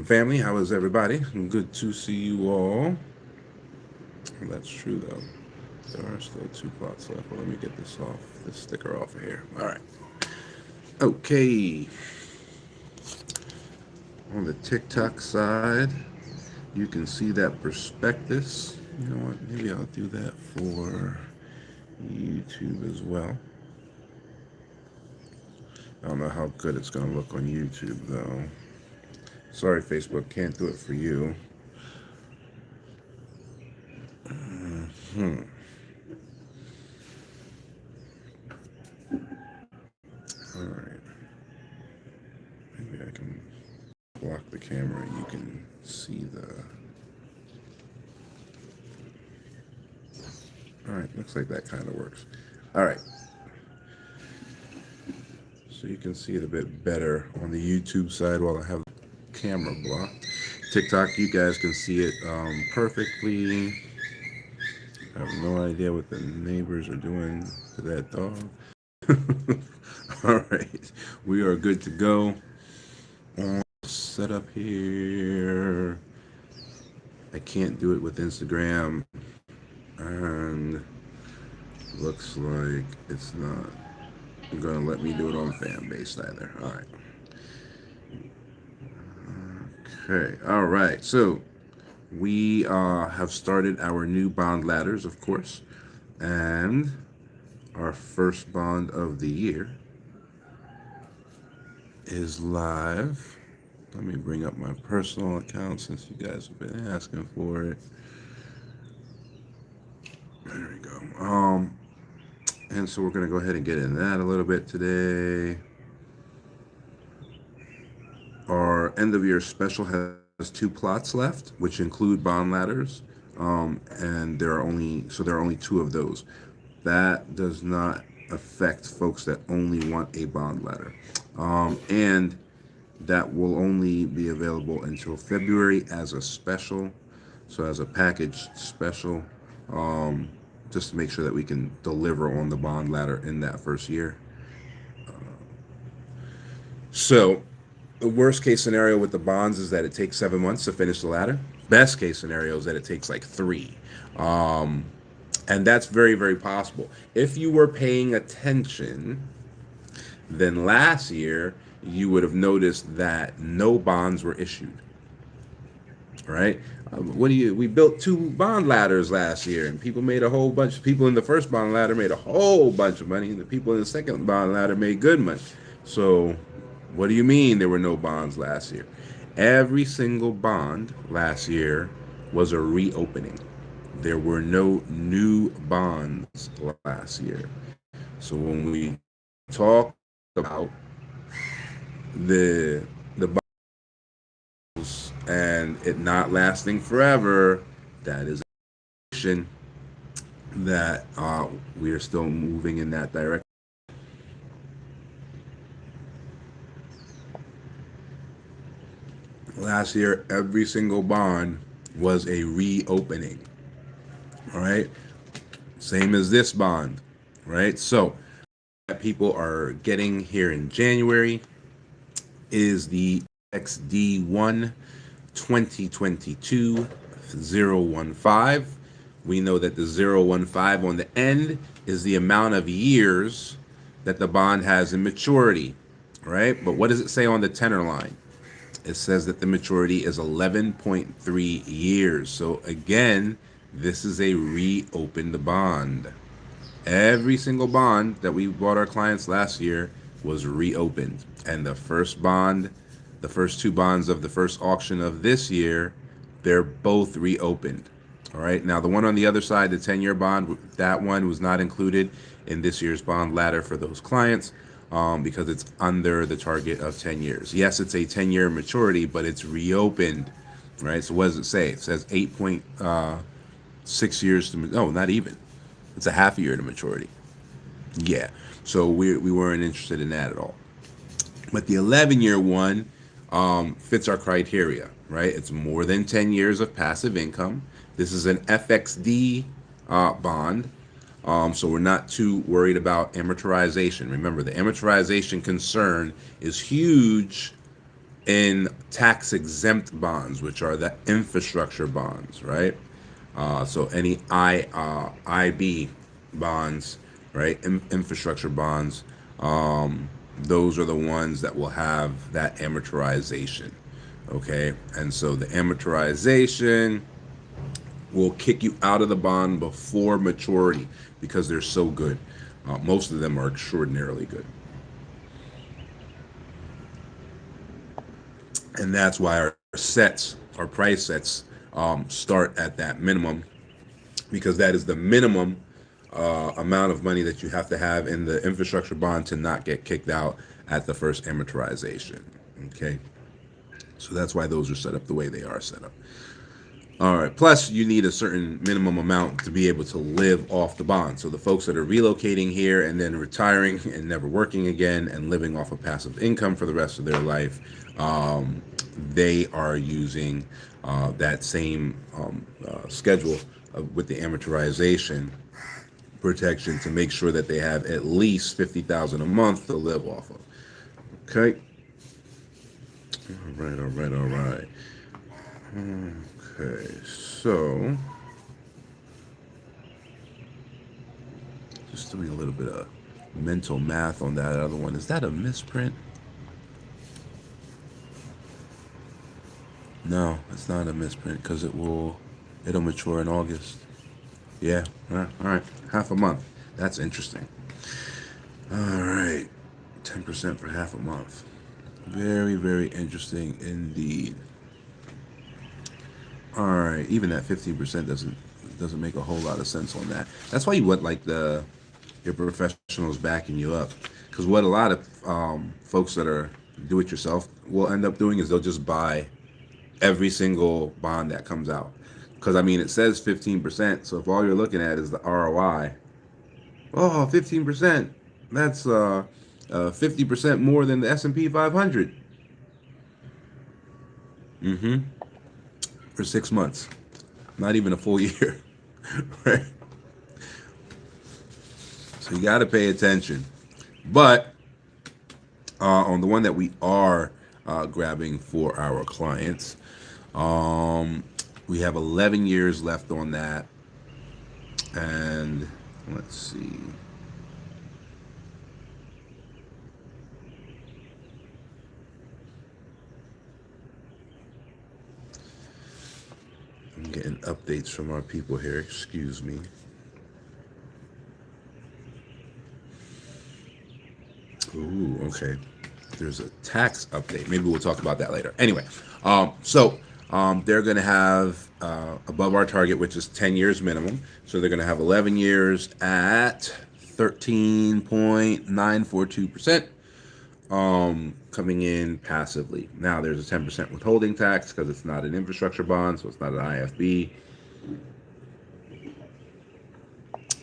family? How is everybody? Good to see you all. That's true, though. There are still two plots left. Well, let me get this sticker off of here. All right. Okay. On the TikTok side, you can see that prospectus. You know what? Maybe I'll do that for YouTube as well. I don't know how good it's going to look on YouTube, though. Sorry, Facebook, can't do it for you. Hmm. All right. Maybe I can block the camera and you can see the... All right, looks like that kind of works. All right. So you can see it a bit better on the YouTube side while I have the camera blocked. TikTok, you guys can see it perfectly. I have no idea what the neighbors are doing to that dog. All right, we are good to go. Set up here. I can't do it with Instagram, and looks like it's not gonna let me do it on Fanbase either. All right. Okay. All right. So we have started our new bond ladders, of course, and our first bond of the year is live. Let me bring up my personal account since you guys have been asking for it. There we go. And so we're gonna go ahead and get in that a little bit today. Our end of year special has two plots left, which include bond ladders, and there are only two of those. That does not affect folks that only want a bond ladder, and that will only be available until February as a special, so as a package special, just to make sure that we can deliver on the bond ladder in that first year. So the worst case scenario with the bonds is that it takes 7 months to finish the ladder. Best case scenario is that it takes like 3. And that's very, very possible. If you were paying attention, then last year you would have noticed that no bonds were issued. Right? We built 2 bond ladders last year, and people made a whole bunch. People in the first bond ladder made a whole bunch of money, and the people in the second bond ladder made good money. So what do you mean there were no bonds last year? Every single bond last year was a reopening. There were no new bonds last year. So when we talk about the bonds and it not lasting forever, that is that we are still moving in that direction. Last year, every single bond was a reopening. All right. Same as this bond. Right. So, what people are getting here in January is the XD1 2022 015. We know that the 015 on the end is the amount of years that the bond has in maturity. Right. But what does it say on the tenor line? It says that the maturity is 11.3 years. So again, this is a reopened bond. Every single bond that we bought our clients last year was reopened. And the first 2 bonds of the first auction of this year, they're both reopened. All right. Now, the one on the other side, the 10-year bond, that one was not included in this year's bond ladder for those clients. Because it's under the target of 10 years. Yes, it's a 10-year maturity, but it's reopened, right? So what does it say? It says 8.6 years to, no, not even. It's a half a year to maturity. Yeah, so we weren't interested in that at all. But the 11-year one fits our criteria, right? It's more than 10 years of passive income. This is an FXD bond. So we're not too worried about amortization. Remember, the amortization concern is huge in tax exempt bonds, which are the infrastructure bonds, right? So any IB bonds, right? Infrastructure bonds, those are the ones that will have that amortization. Okay, and so the amortization will kick you out of the bond before maturity because they're so good. Most of them are extraordinarily good. And that's why our price sets, start at that minimum, because that is the minimum amount of money that you have to have in the infrastructure bond to not get kicked out at the first amortization. Okay, so that's why those are set up the way they are set up. All right. Plus, you need a certain minimum amount to be able to live off the bond. So the folks that are relocating here and then retiring and never working again and living off of passive income for the rest of their life, they are using that same schedule with the amortization protection to make sure that they have at least 50,000 a month to live off of. Okay. All right. All right. All right. Okay, so just doing a little bit of mental math on that other one. Is that a misprint? No, it's not a misprint because it'll mature in August. Yeah, all right, half a month. That's interesting. All right, 10% for half a month. Very, very interesting indeed. All right, even that 15% doesn't make a whole lot of sense on that. That's why you want like your professionals backing you up, because what a lot of folks that are do it yourself will end up doing is they'll just buy every single bond that comes out. Because I mean, it says 15%, so if all you're looking at is the ROI, oh, 15%, that's 50% more than the S&P 500. Mm-hmm. For 6 months, not even a full year, right? So you got to pay attention. But on the one that we are grabbing for our clients, we have 11 years left on that. And let's see. I'm getting updates from our people here. Excuse me. Ooh, okay. There's a tax update. Maybe we'll talk about that later. Anyway, they're going to have above our target, which is 10 years minimum. So they're going to have 11 years at 13.942%, coming in passively. Now there's a 10% withholding tax because it's not an infrastructure bond, so it's not an IFB.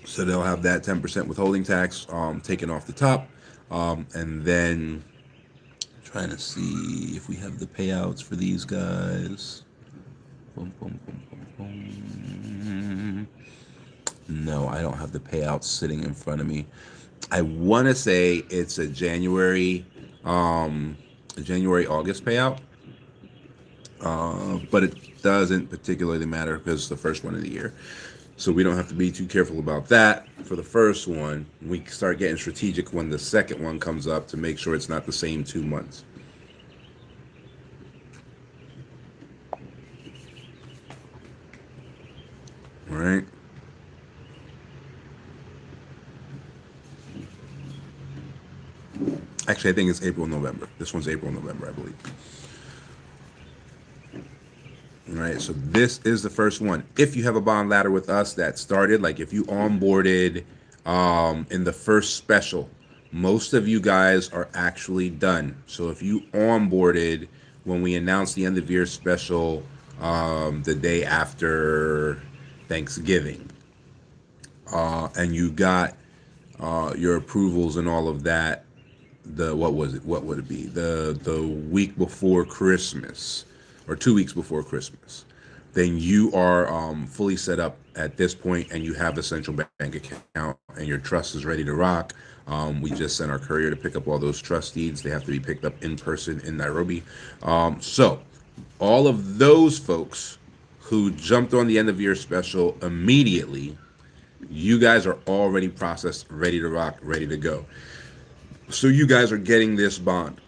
So they'll have that 10% withholding tax taken off the top. And then trying to see if we have the payouts for these guys. Boom, boom, boom, boom, boom. No, I don't have the payouts sitting in front of me. I want to say it's a January August payout, but it doesn't particularly matter because it's the first one of the year. So we don't have to be too careful about that for the first one. We start getting strategic when the second one comes up to make sure it's not the same 2 months. All right. Actually, I think it's April, November. This one's April, November, I believe. All right, so this is the first one. If you have a bond ladder with us that started, like if you onboarded in the first special, most of you guys are actually done. So if you onboarded when we announced the end of year special the day after Thanksgiving, and you got your approvals and all of that, what would it be, the week before Christmas or 2 weeks before Christmas, then you are fully set up at this point and you have a central bank account and your trust is ready to rock. We just sent our courier to pick up all those trust deeds. They have to be picked up in person in Nairobi. So all of those folks who jumped on the end of year special immediately, you guys are already processed, ready to rock, ready to go. So you guys are getting this bond.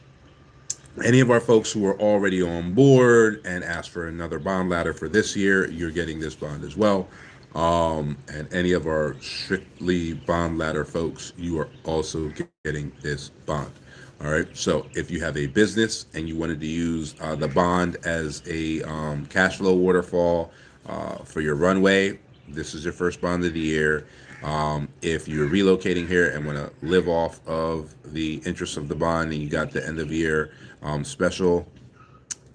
Any of our folks who are already on board and asked for another bond ladder for this year, you're getting this bond as well. And any of our strictly bond ladder folks, you are also getting this bond. All right. So if you have a business and you wanted to use the bond as a cash flow waterfall for your runway, this is your first bond of the year. If you're relocating here and want to live off of the interest of the bond and you got the end of year special,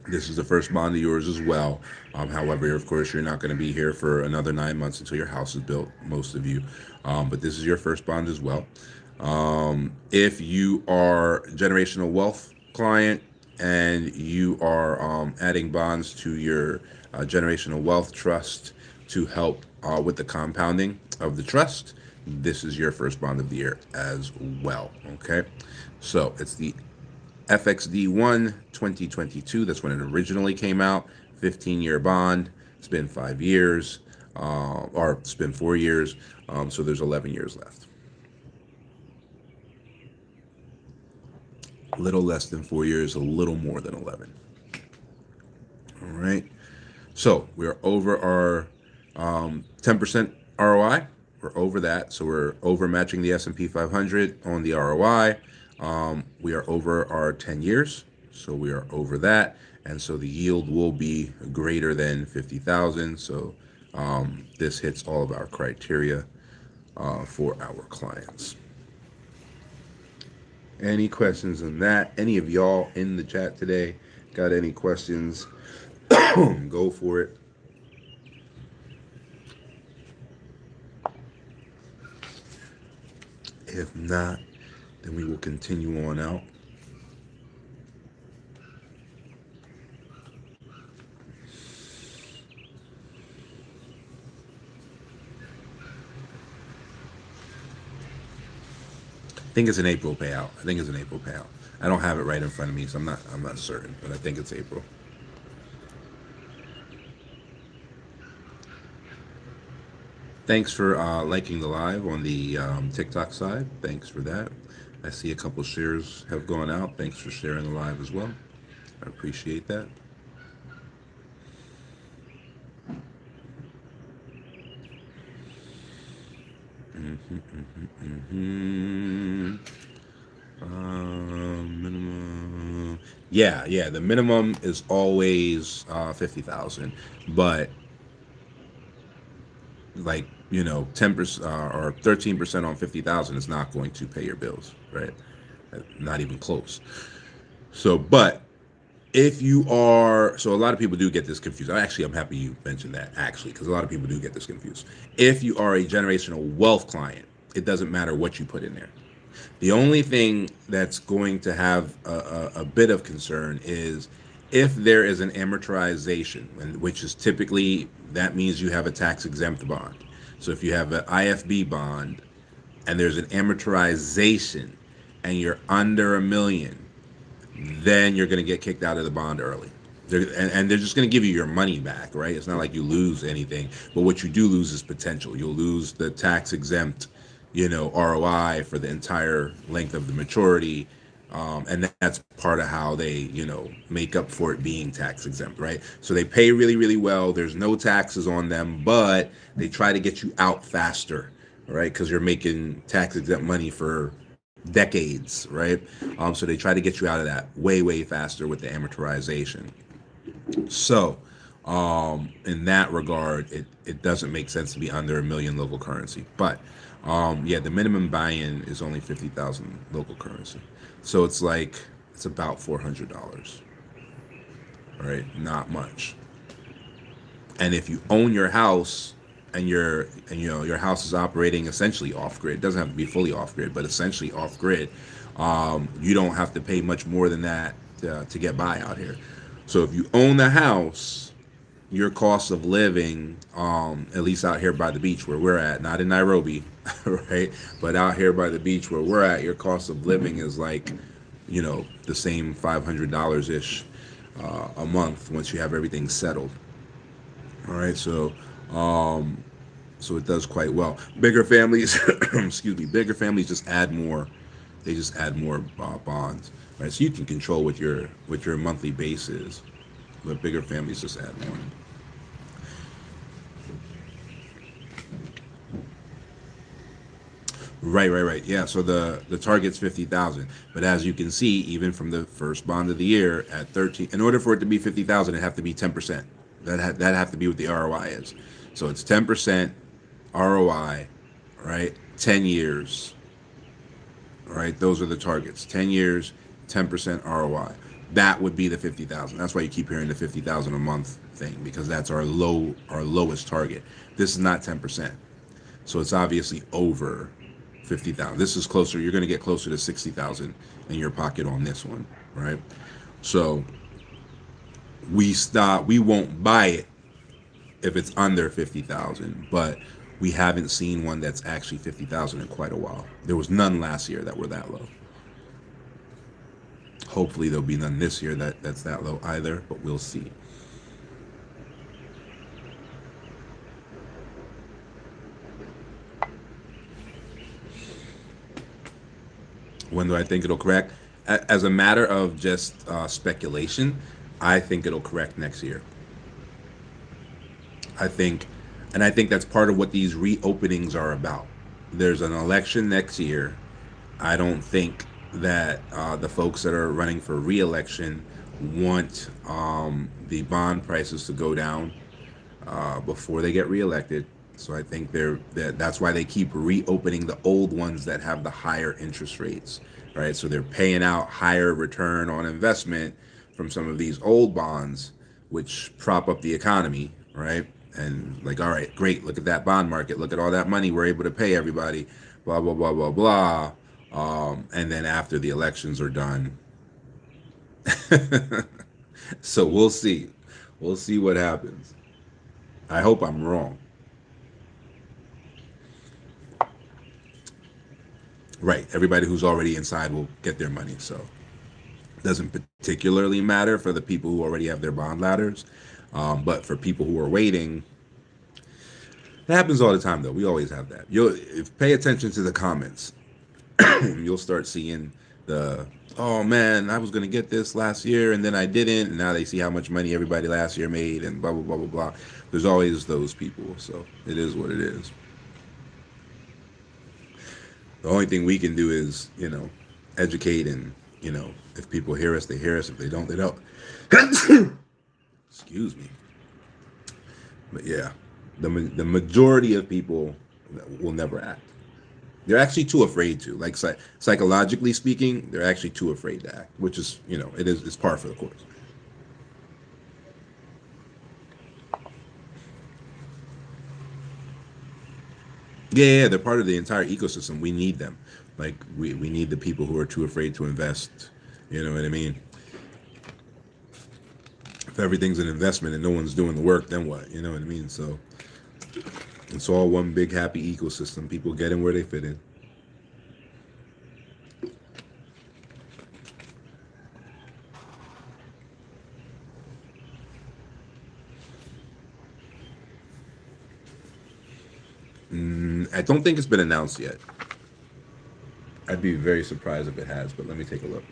this is the first bond of yours as well. However, of course, you're not going to be here for another 9 months until your house is built, most of you. But this is your first bond as well. If you are generational wealth client and you are adding bonds to your generational wealth trust to help with the compounding of the trust, this is your first bond of the year as well. Okay, so it's the FXD1 2022. That's when it originally came out. 15-year bond. It's been 5 years, or it's been 4 years. So there's 11 years left. A little less than 4 years, a little more than 11. All right. So we're over our 10% ROI. We're over that. So we're over matching the S&P 500 on the ROI. We are over our 10 years. So we are over that. And so the yield will be greater than 50,000. So this hits all of our criteria for our clients. Any questions on that? Any of y'all in the chat today got any questions? Go for it. If not, then we will continue on out. I think it's an April payout. I don't have it right in front of me, so I'm not certain, but I think it's April. Thanks for liking the live on the TikTok side. Thanks for that. I see a couple shares have gone out. Thanks for sharing the live as well. I appreciate that. Minimum. Yeah. The minimum is always 50,000, but like 10% or 13% on 50,000 is not going to pay your bills, right? Not even close. So, but if you are, so a lot of people do get this confused. I'm happy you mentioned that, actually, because a lot of people do get this confused. If you are a generational wealth client, it doesn't matter what you put in there. The only thing that's going to have a bit of concern is if there is an amortization, which is typically, that means you have a tax exempt bond. So if you have an IFB bond and there's an amortization and you're under $1 million, then you're going to get kicked out of the bond early. And they're just going to give you your money back, right? It's not like you lose anything, but what you do lose is potential. You'll lose the tax exempt, ROI for the entire length of the maturity. And that's part of how they, make up for it being tax exempt, right? So they pay really, really well. There's no taxes on them, but they try to get you out faster, right? Because you're making tax exempt money for decades, right? So they try to get you out of that way, way faster with the amortization. So in that regard, it doesn't make sense to be under $1 million local currency. But the minimum buy-in is only 50,000 local currency. So it's about $400, right? Not much. And if you own your house and your house is operating essentially off grid, it doesn't have to be fully off grid, but essentially off grid, you don't have to pay much more than that to get by out here. So if you own the house your cost of living, at least out here by the beach where we're at, not in Nairobi, right? But out here by the beach where we're at, your cost of living is like, the same $500 ish a month once you have everything settled. All right, so it does quite well. Bigger families, excuse me, bigger families just add more. They just add more bonds, right? So you can control what your monthly base is, but bigger families just add more. Right. Yeah. So the target's 50,000, but as you can see, even from the first bond of the year at 13, in order for it to be 50,000, it have to be 10%. That have to be what the ROI is. So it's 10% ROI, right? 10 years, right? Those are the targets. 10 years, 10% ROI. That would be the 50,000. That's why you keep hearing the 50,000 a month thing, because that's our lowest target. This is not 10%. So it's obviously over 50,000. This is closer. You're going to get closer to 60,000 in your pocket on this one, right? So we won't buy it if it's under 50,000, but we haven't seen one that's actually 50,000 in quite a while. There was none last year that were that low. Hopefully there'll be none this year that's that low either, but we'll see. When do I think it'll correct? As a matter of just speculation, I think it'll correct next year. I think, and I think that's part of what these reopenings are about. There's an election next year. I don't think that the folks that are running for reelection want the bond prices to go down before they get reelected. So I think that's why they keep reopening the old ones that have the higher interest rates, right? So they're paying out higher return on investment from some of these old bonds, which prop up the economy, right? And like, all right, great, look at that bond market, look at all that money we're able to pay everybody, blah blah blah blah blah. And then after the elections are done, so we'll see what happens. I hope I'm wrong. Right. Everybody who's already inside will get their money. So it doesn't particularly matter for the people who already have their bond ladders. But for people who are waiting, it happens all the time though. We always have that. You'll if pay attention to the comments, you'll start seeing the oh man, I was gonna get this last year and then I didn't, and now they see how much money everybody last year made and blah blah blah blah blah. There's always those people. So it is what it is. The only thing we can do is, educate and, if people hear us, they hear us. If they don't, they don't. Excuse me. But yeah, the majority of people will never act. They're actually too afraid to. Like psychologically speaking, they're actually too afraid to act, which is, it's par for the course. Yeah, they're part of the entire ecosystem. We need them. Like we need the people who are too afraid to invest. You know what I mean? If everything's an investment and no one's doing the work, then what? You know what I mean? So it's all one big happy ecosystem. People get in where they fit in. I don't think it's been announced yet. I'd be very surprised if it has, but let me take a look.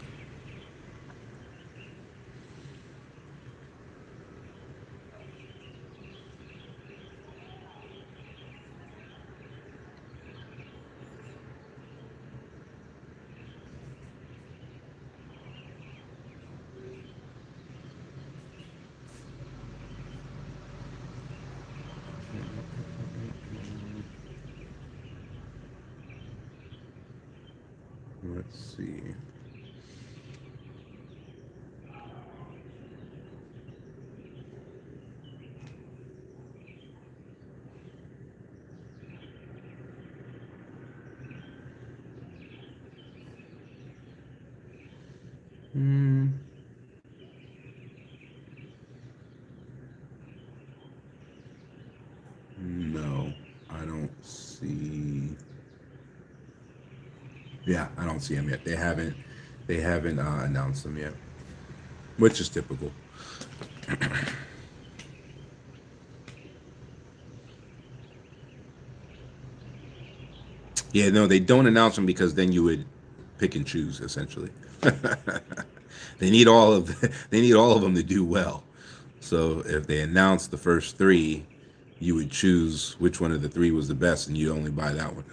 Let's see. Hmm. see. Yeah, I don't see them yet. They haven't announced them yet, which is typical. Yeah, no, they don't announce them because then you would pick and choose essentially. They need all of them to do well. So if they announce the first three, you would choose which one of the three was the best, and you only buy that one.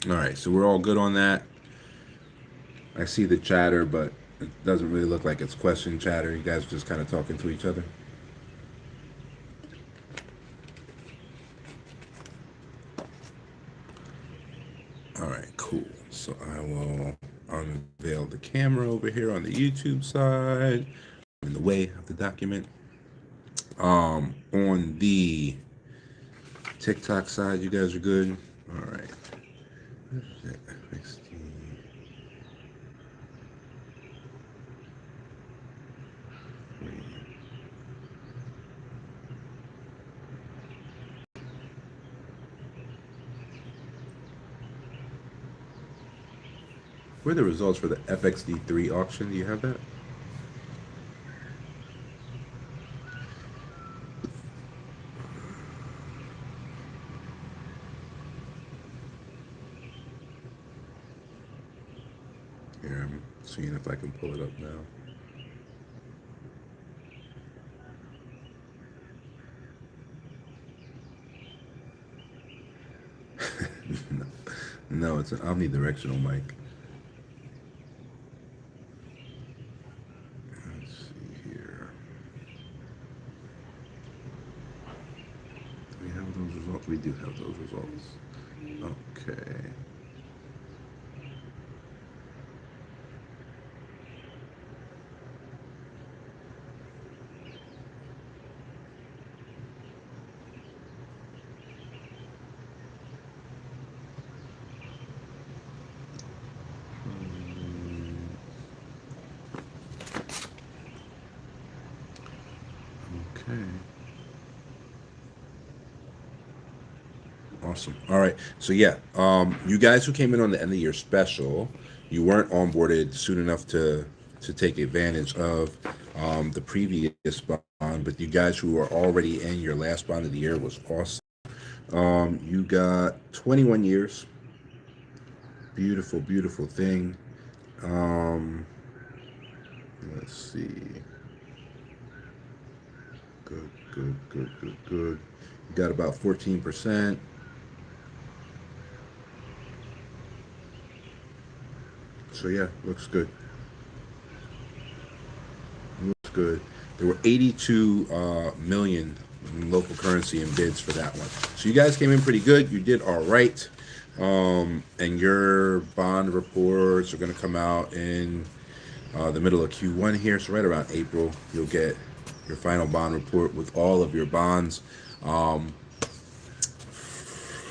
All right, so we're all good on that. I see the chatter, but it doesn't really look like it's question chatter. You guys are just kind of talking to each other. All right, cool. So I will unveil the camera over here on the YouTube side in the way of the document. On the TikTok side, you guys are good. All right. What are the results for the FXD3 auction? Do you have that? Here, I'm seeing if I can pull it up now. No, no, it's an omnidirectional mic. Let's see here. Do we have those results? We do have those results. Okay. Okay. Awesome. All right. So yeah, you guys who came in on the end of year special, you weren't onboarded soon enough to take advantage of the previous bond, but you guys who are already in your last bond of the year was awesome. You got 21 years. Beautiful, beautiful thing. Um, let's see. Good, good, good, good, good. You got about 14%. So yeah, looks good. Looks good. There were 82 million in local currency in bids for that one. So you guys came in pretty good. You did all right. And your bond reports are going to come out in the middle of Q1 here. So right around April, you'll get your final bond report with all of your bonds.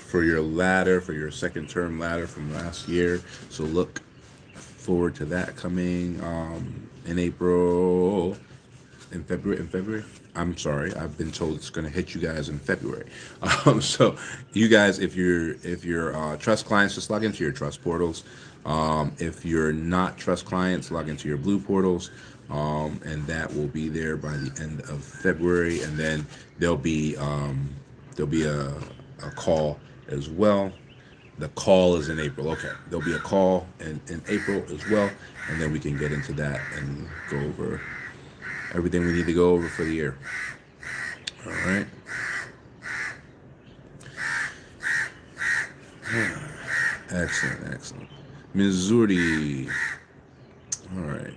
For your ladder, for your second term ladder from last year. So look forward to that coming in April, in February. I'm sorry, I've been told it's going to hit you guys in February. So you guys, if you're trust clients, just log into your trust portals. If you're not trust clients, log into your blue portals. And that will be there by the end of February, and then there'll be a call as well. The call is in April. Okay, there'll be a call in April as well, and then we can get into that and go over everything we need to go over for the year. All right. Excellent, excellent. Missouri. All right.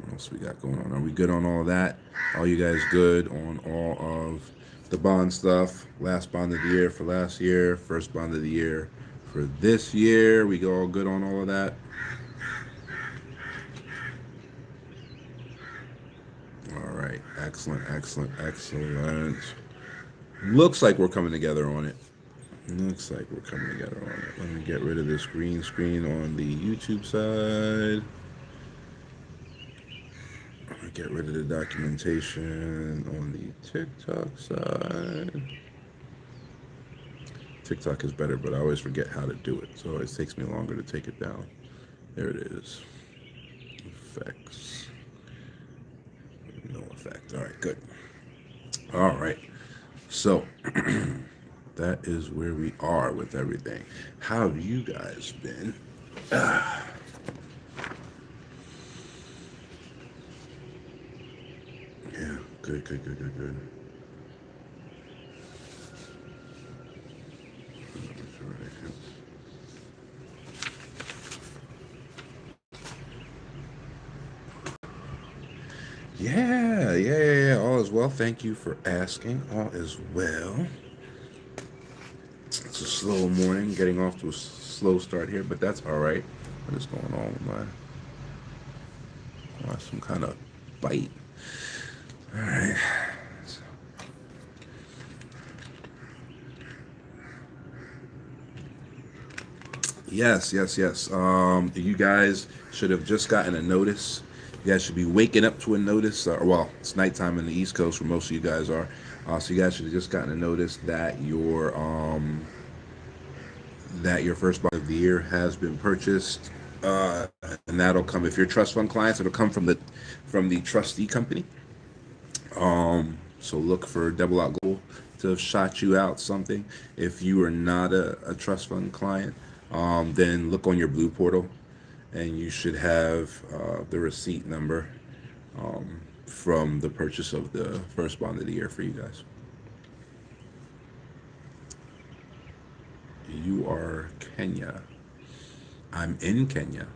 What else we got going on? Are we good on all that? All you guys good on all of the bond stuff? Last bond of the year for last year, first bond of the year for this year. We go all good on all of that? right. Excellent, excellent, excellent. Looks like we're coming together on it. Looks like we're coming together on it. Let me get rid of this green screen on the YouTube side. Get rid of the documentation on the TikTok side. TikTok is better, but I always forget how to do it, so it takes me longer to take it down. There it is. Effects. No effect. All right, good. All right. So that is where we are with everything. How have you guys been? Yeah, good, good, good, good, good. Yeah. All is well. Thank you for asking. All is well. It's a slow morning, getting off to a slow start here, but that's all right. What is going on with some kind of bite? All right. Yes. You guys should have just gotten a notice. You guys should be waking up to a notice. Well, it's nighttime in the East Coast where most of you guys are. So you guys should have just gotten a notice that your first bond of the year has been purchased, and that'll come if you're trust fund clients. It'll come from the trustee company. So look for Double Out Gold to have shot you out something. If you are not a trust fund client, then look on your Blue Portal, and you should have the receipt number from the purchase of the first bond of the year for you guys. You are Kenya. I'm in Kenya.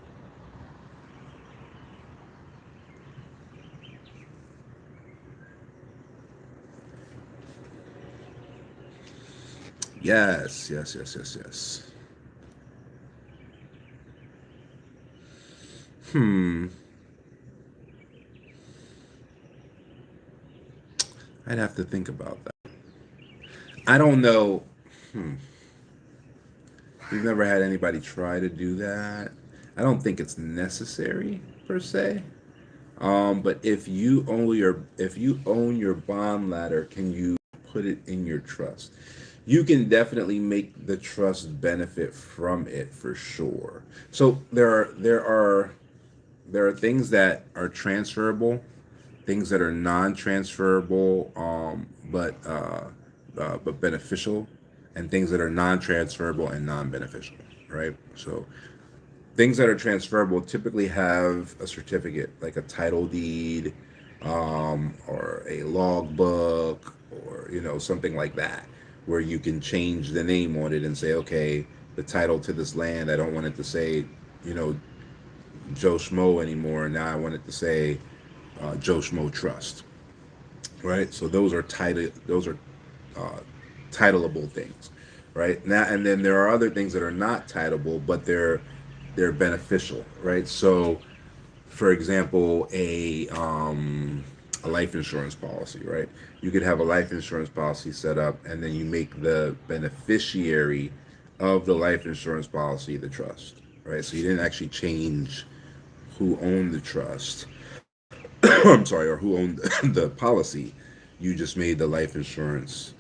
Yes. I'd have to think about that. I don't know. We've never had anybody try to do that. I don't think it's necessary per se. But if you own your bond ladder, can you put it in your trust? You can definitely make the trust benefit from it for sure. So there are things that are transferable, things that are non-transferable, but beneficial, and things that are non-transferable and non-beneficial, right? So things that are transferable typically have a certificate, like a title deed, or a logbook, or something like that, where you can change the name on it and say, okay, the title to this land, I don't want it to say, Joe Schmo anymore. Now I want it to say Joe Schmo Trust, right? So those are titleable things, right? Now and then there are other things that are not titleable, but they're beneficial, right? So, for example, a life insurance policy, right? You could have a life insurance policy set up, and then you make the beneficiary of the life insurance policy the trust, right? So you didn't actually change who owned the trust. I'm sorry, or who owned the policy. You just made the life insurance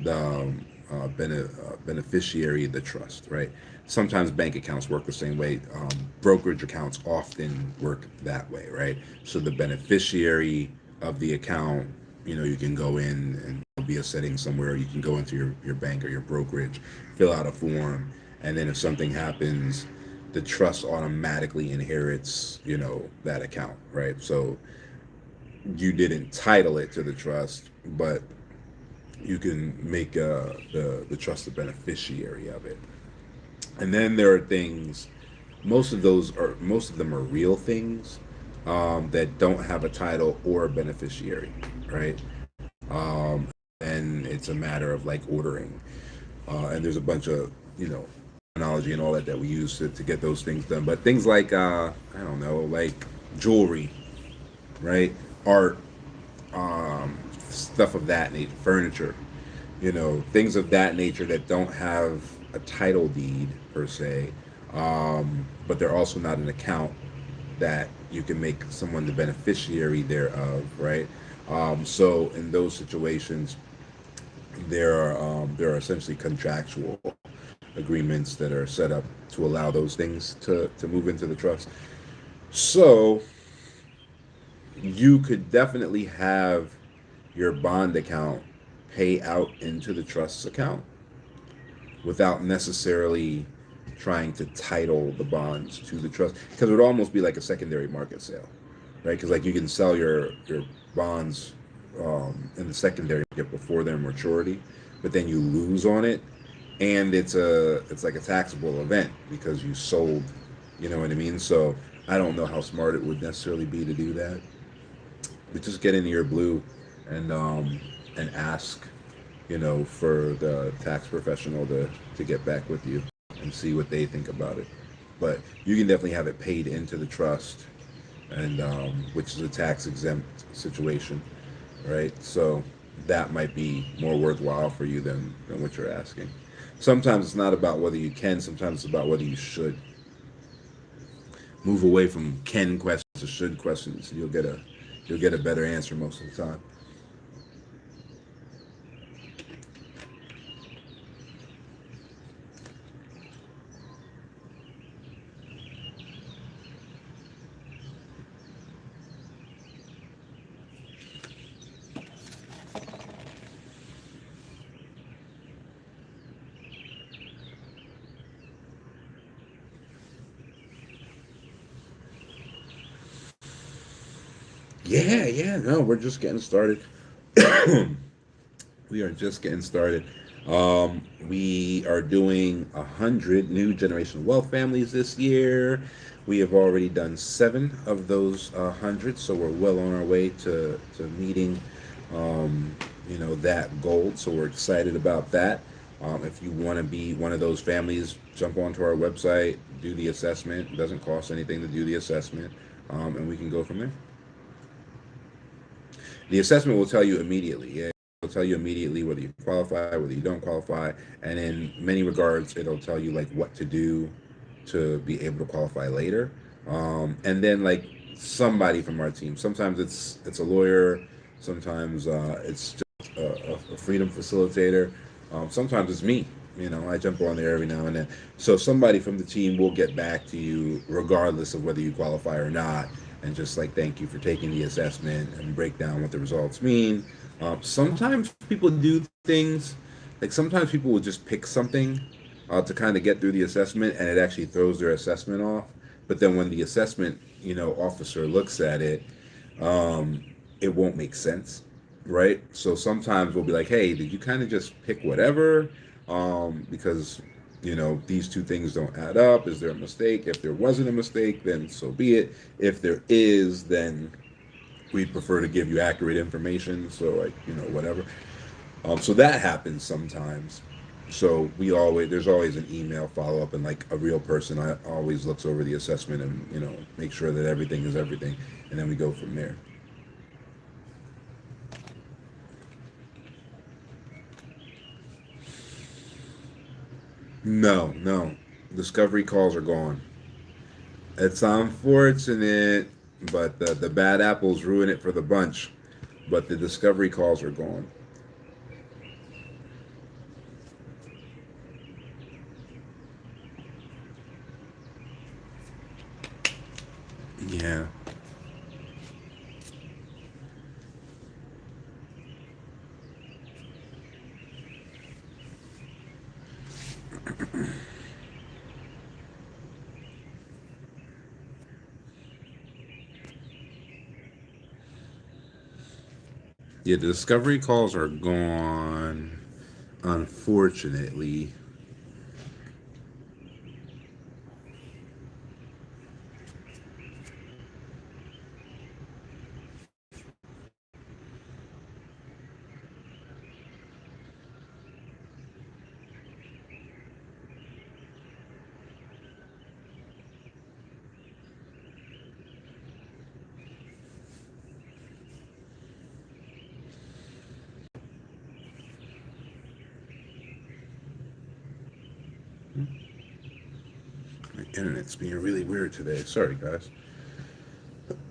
the beneficiary of the trust, right? Sometimes bank accounts work the same way. Brokerage accounts often work that way, right? So the beneficiary of the account, you can go in and there'll be a setting somewhere. You can go into your bank or your brokerage, fill out a form, and then if something happens, the trust automatically inherits, that account, right? So you didn't title it to the trust, but you can make the trust the beneficiary of it. And then there are things, most of them are real things, that don't have a title or a beneficiary, right? And it's a matter of like ordering, and there's a bunch of terminology and all that we use to get those things done. But things like I don't know, like jewelry, right? Art, stuff of that nature, furniture, things of that nature that don't have a title deed per se, but they're also not an account that you can make someone the beneficiary thereof, right? So in those situations, there are essentially contractual agreements that are set up to allow those things to move into the trust. So you could definitely have your bond account pay out into the trust's account without necessarily trying to title the bonds to the trust, because it would almost be like a secondary market sale, right? Because like you can sell your bonds in the secondary market before their maturity, but then you lose on it, and it's like a taxable event because you sold, you know what I mean? So I don't know how smart it would necessarily be to do that, but just get into your blue and ask, for the tax professional to get back with you and see what they think about it. But you can definitely have it paid into the trust, and which is a tax exempt situation, right? So that might be more worthwhile for you than what you're asking. Sometimes it's not about whether you can. Sometimes it's about whether you should. Move away from can questions to should questions. You'll get a better answer most of the time. Yeah, yeah, no, we're just getting started. We are just getting started. We are doing 100 new generational wealth families this year. We have already done 7 of those 100, so we're well on our way to meeting, that goal. So we're excited about that. If you want to be one of those families, jump onto our website, do the assessment. It doesn't cost anything to do the assessment, and we can go from there. The assessment will tell you immediately. Yeah, it'll tell you immediately whether you qualify, whether you don't qualify, and in many regards, it'll tell you like what to do to be able to qualify later. And then like somebody from our team. Sometimes it's a lawyer. Sometimes it's just a freedom facilitator. Sometimes it's me. I jump on there every now and then. So somebody from the team will get back to you regardless of whether you qualify or not, and just like thank you for taking the assessment and break down what the results mean. Sometimes people do things like sometimes people will just pick something to kind of get through the assessment, and it actually throws their assessment off. But then when the assessment officer looks at it, um, it won't make sense, right? So sometimes we'll be like, hey, did you kind of just pick whatever? Because these two things don't add up. Is there a mistake? If there wasn't a mistake, then so be it. If there is, then we prefer to give you accurate information. So like whatever. So that happens sometimes. So there's always an email follow up, and like a real person I always looks over the assessment and make sure that everything is everything, and then we go from there. No, no, discovery calls are gone. It's unfortunate, but the bad apples ruin it for the bunch. But the discovery calls are gone. Yeah. Yeah, the discovery calls are gone, unfortunately. My internet's being really weird today. Sorry, guys.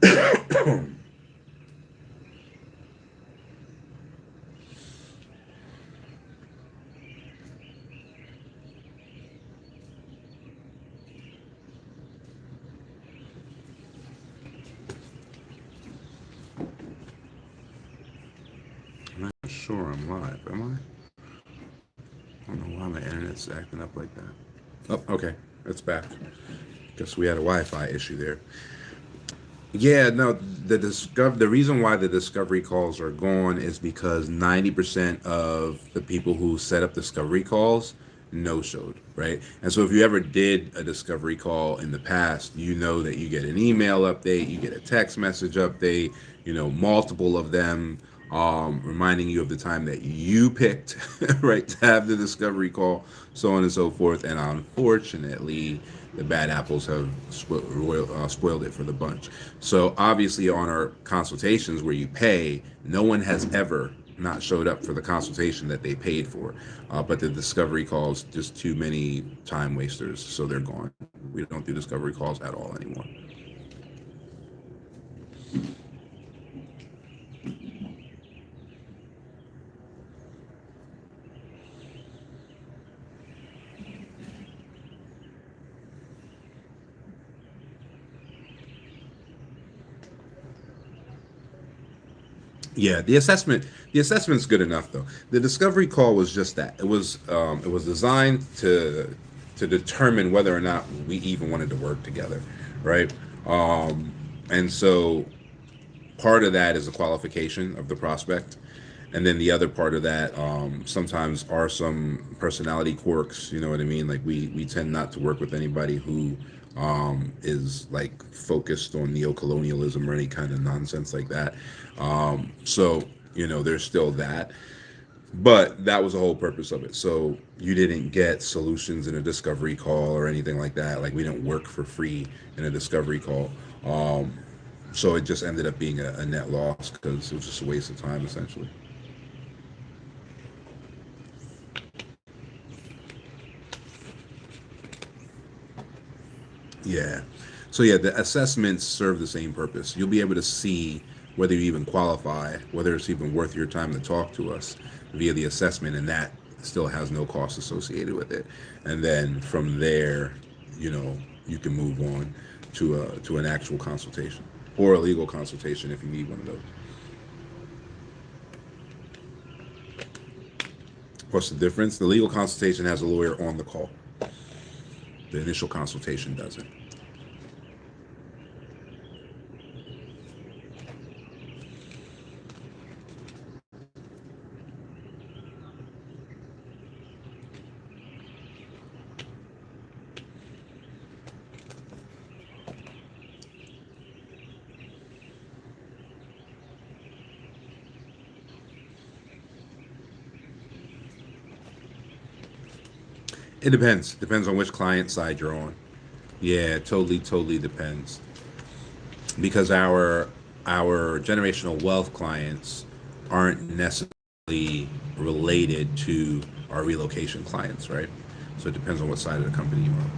I'm not sure I'm live. Am I don't know why my internet's acting up like that. Oh, okay. It's back. Guess we had a Wi-Fi issue there. Yeah, no, the reason why the discovery calls are gone is because 90% of the people who set up discovery calls no showed, right? And so if you ever did a discovery call in the past, you know that you get an email update, you get a text message update, multiple of them, reminding you of the time that you picked, right, to have the discovery call, so on and so forth. And unfortunately, the bad apples have spoiled it for the bunch. So obviously, on our consultations where you pay, no one has ever not showed up for the consultation that they paid for. But the discovery calls, just too many time wasters, so they're gone. We don't do discovery calls at all anymore. Yeah, the assessment's good enough though. The discovery call was just that. It was designed to determine whether or not we even wanted to work together, right? And so part of that is a qualification of the prospect, and then the other part of that, sometimes are some personality quirks. You know what I mean? Like we tend not to work with anybody who is like focused on neo-colonialism or any kind of nonsense like that. So there's still that, but that was the whole purpose of it. So you didn't get solutions in a discovery call or anything like that. Like we don't work for free in a discovery call. So it just ended up being a net loss because it was just a waste of time essentially. Yeah. So yeah, the assessments serve the same purpose. You'll be able to see whether you even qualify, whether it's even worth your time to talk to us via the assessment, and that still has no cost associated with it. And then from there, you can move on to an actual consultation or a legal consultation if you need one of those. What's the difference? The legal consultation has a lawyer on the call. The initial consultation doesn't. It depends. Depends on which client side you're on. Yeah, totally depends. Because our generational wealth clients aren't necessarily related to our relocation clients, right? So it depends on what side of the company you're on.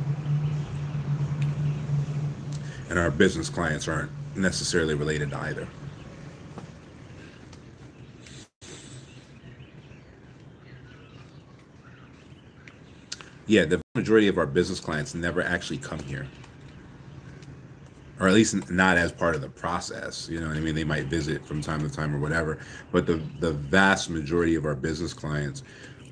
And our business clients aren't necessarily related either. Yeah, the majority of our business clients never actually come here, or at least not as part of the process. You know what I mean? They might visit from time to time or whatever, but the vast majority of our business clients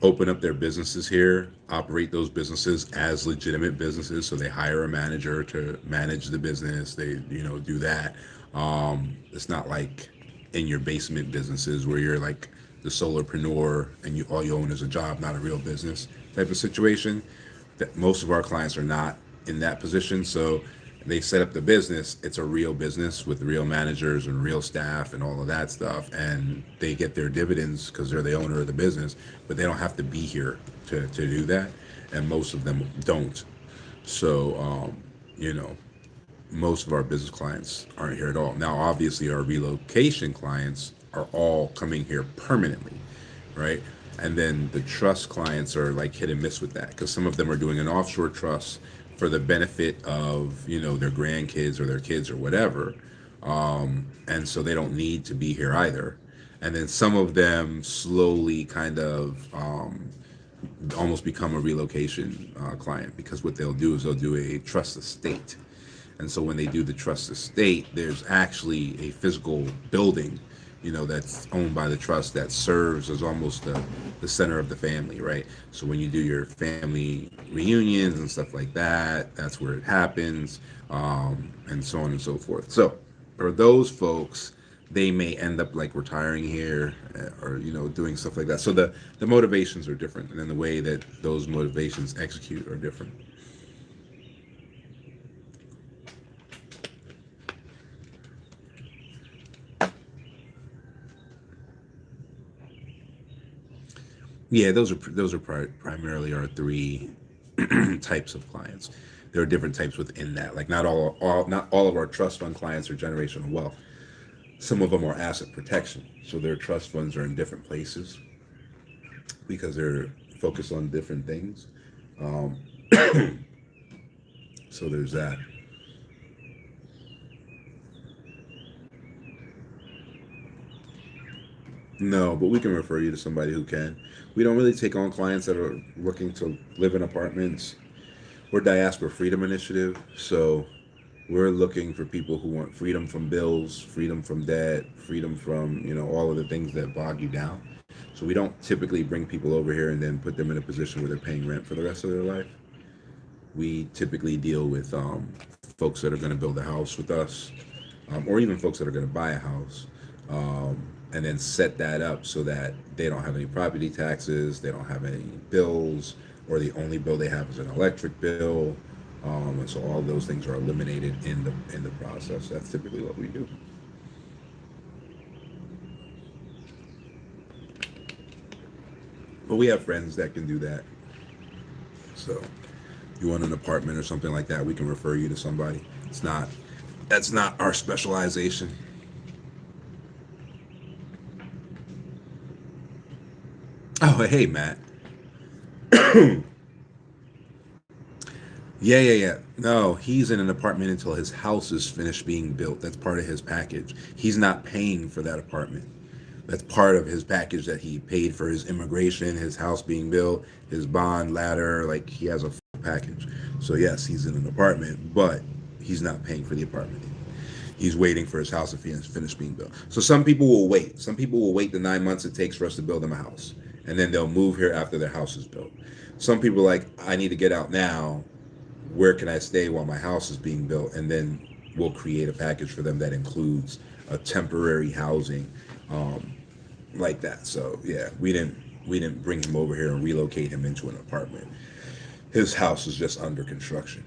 open up their businesses here, operate those businesses as legitimate businesses. So they hire a manager to manage the business. They do that. It's not like in your basement businesses where you're like the solopreneur and all you own is a job, not a real business type of situation. That most of our clients are not in that position. So they set up the business. It's a real business with real managers and real staff and all of that stuff, and they get their dividends because they're the owner of the business. But they don't have to be here to do that, and most of them don't. So you know most of our business clients aren't here at all. Now, obviously, our relocation clients are all coming here permanently, right? And then the trust clients are like hit and miss with that, because some of them are doing an offshore trust for the benefit of, their grandkids or their kids or whatever. And so they don't need to be here either. And then some of them slowly kind of almost become a relocation client, because what they'll do is they'll do a trust estate. And so when they do the trust estate, there's actually a physical building, that's owned by the trust, that serves as almost the center of the family, right? So when you do your family reunions and stuff like that, that's where it happens, and so on and so forth. So for those folks, they may end up like retiring here, or doing stuff like that. So the motivations are different, and then the way that those motivations execute are different. Yeah, those are primarily our three types of clients. There are different types within that. Like not all of our trust fund clients are generational wealth. Some of them are asset protection. So their trust funds are in different places because they're focused on different things. Um, so there's that. No, but we can refer you to somebody who can. We don't really take on clients that are looking to live in apartments. We're Diaspora Freedom Initiative, so we're looking for people who want freedom from bills, freedom from debt, freedom from, all of the things that bog you down. So we don't typically bring people over here and then put them in a position where they're paying rent for the rest of their life. We typically deal with folks that are going to build a house with us, or even folks that are going to buy a house, and then set that up so that they don't have any property taxes, they don't have any bills, or the only bill they have is an electric bill. And so all those things are eliminated in the process. That's typically what we do. But we have friends that can do that. So you want an apartment or something like that, we can refer you to somebody. That's not our specialization. Oh, hey, Matt. Yeah. No, he's in an apartment until his house is finished being built. That's part of his package. He's not paying for that apartment. That's part of his package that he paid for his immigration, his house being built, his bond ladder. Like he has a full package. So yes, he's in an apartment, but he's not paying for the apartment. He's waiting for his house to finish being built. So some people will wait. Some people will wait the 9 months it takes for us to build them a house, and then they'll move here after their house is built. Some people are like, I need to get out now. Where can I stay while my house is being built? And then we'll create a package for them that includes a temporary housing, um, like that. So yeah, we didn't bring him over here and relocate him into an apartment. His house is just under construction.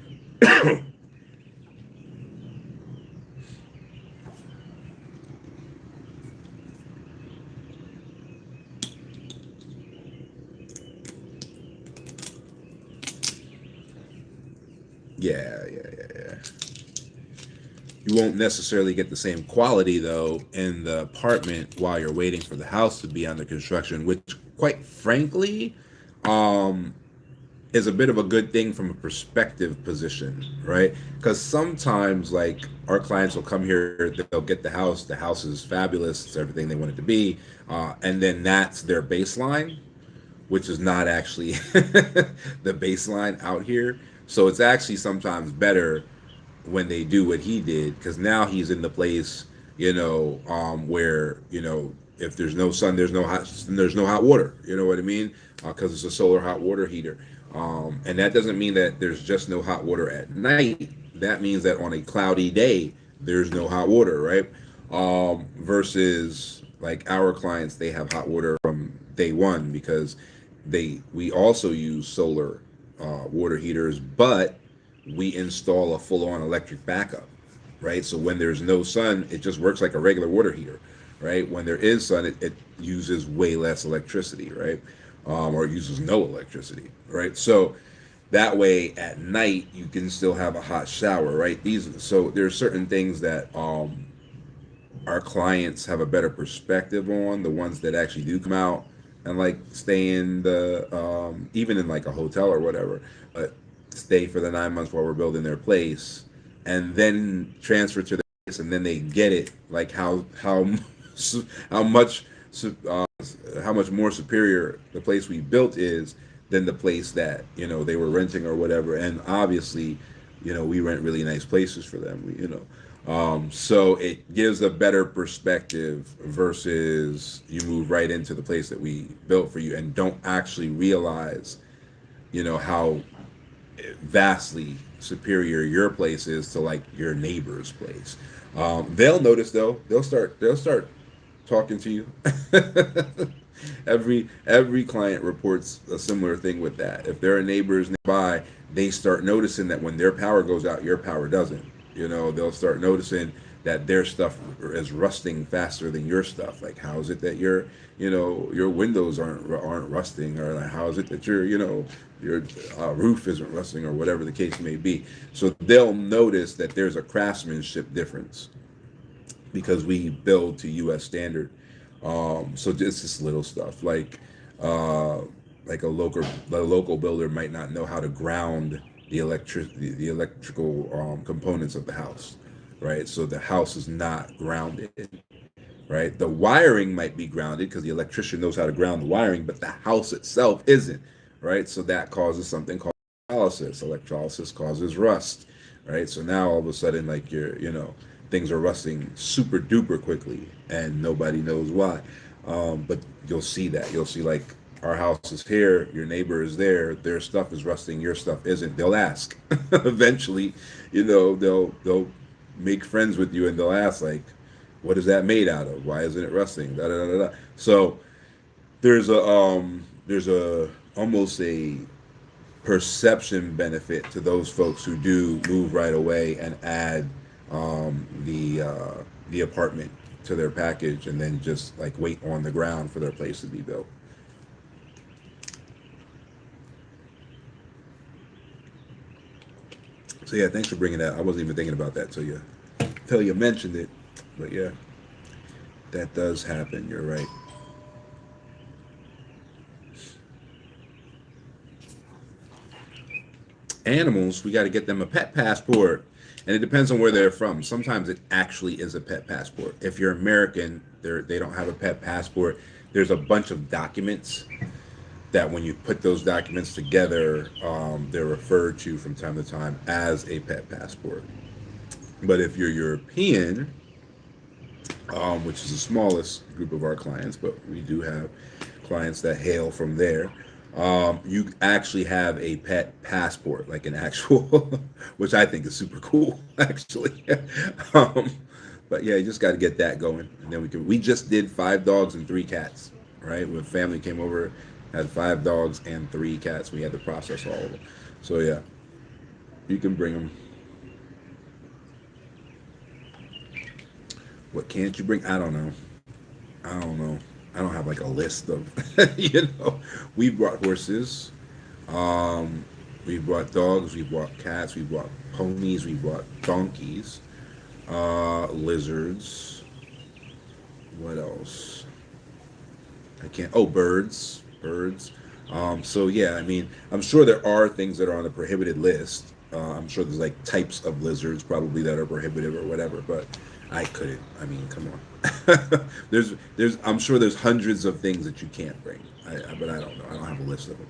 Yeah. You won't necessarily get the same quality though in the apartment while you're waiting for the house to be under construction, which quite frankly, um, is a bit of a good thing from a perspective position, right? Because sometimes, like, our clients will come here, they'll get the house is fabulous, it's everything they want it to be, and then that's their baseline, which is not actually the baseline out here. So it's actually sometimes better when they do what he did, because now he's in the place, where, if there's no sun, there's no hot water. You know what I mean? Because it's a solar hot water heater. And that doesn't mean that there's just no hot water at night. That means that on a cloudy day, there's no hot water, right? Versus like our clients, they have hot water from day one, because we also use solar water heaters, but we install a full-on electric backup, right? So when there's no sun, it just works like a regular water heater, right? When there is sun, it uses way less electricity, right? Or it uses no electricity, right? So that way at night you can still have a hot shower, right? So there's certain things that our clients have a better perspective on, the ones that actually do come out and like stay in the even in like a hotel or whatever, but stay for the 9 months while we're building their place, and then transfer to the place, and then they get it like how much uh, how much more superior the place we built is than the place that they were renting or whatever. And obviously, we rent really nice places for them. So it gives a better perspective versus you move right into the place that we built for you and don't actually realize, how vastly superior your place is to like your neighbor's place. They'll notice though. They'll start talking to you. Every client reports a similar thing with that. If there are neighbors nearby, they start noticing that when their power goes out, your power doesn't. They'll start noticing that their stuff is rusting faster than your stuff. Like, how is it that your windows aren't rusting, or like, how is it that your roof isn't rusting, or whatever the case may be. So they'll notice that there's a craftsmanship difference because we build to U.S. standard. So just this little stuff uh, like a local builder might not know how to ground the electrical components of the house, right? So the house is not grounded, right? The wiring might be grounded because the electrician knows how to ground the wiring, but the house itself isn't, right? So that causes something called electrolysis. Electrolysis causes rust, right? So now all of a sudden, like things are rusting super duper quickly, and nobody knows why. But you'll see that. You'll see like our house is here, your neighbor is there, their stuff is rusting, your stuff isn't. They'll ask. Eventually, they'll make friends with you and they'll ask like, what is that made out of? Why isn't it rusting? Da, da, da, da. So there's a almost a perception benefit to those folks who do move right away and add the apartment to their package, and then just like wait on the ground for their place to be built. So yeah, thanks for bringing that. I wasn't even thinking about that till you mentioned it, but yeah, that does happen. You're right. Animals, we got to get them a pet passport. And it depends on where they're from. Sometimes it actually is a pet passport. If you're American, they don't have a pet passport. There's a bunch of documents that when you put those documents together, they're referred to from time to time as a pet passport. But if you're European, which is the smallest group of our clients, but we do have clients that hail from there. You actually have a pet passport, like an actual, which I think is super cool, actually. um, but yeah, you just got to get that going, and then we can. We just did 5 dogs and 3 cats, right? When family came over, had 5 dogs and 3 cats. We had to process all of them. So yeah, you can bring them. What can't you bring? I don't know. I don't know. I don't have like a list of, we brought horses, we brought dogs, we brought cats, we brought ponies, we brought donkeys, lizards. What else? I can't. Oh, birds. So yeah, I mean, I'm sure there are things that are on the prohibited list. I'm sure there's like types of lizards probably that are prohibited or whatever, but I couldn't. I mean, come on. I'm sure there's hundreds of things that you can't bring. But I don't know. I don't have a list of them.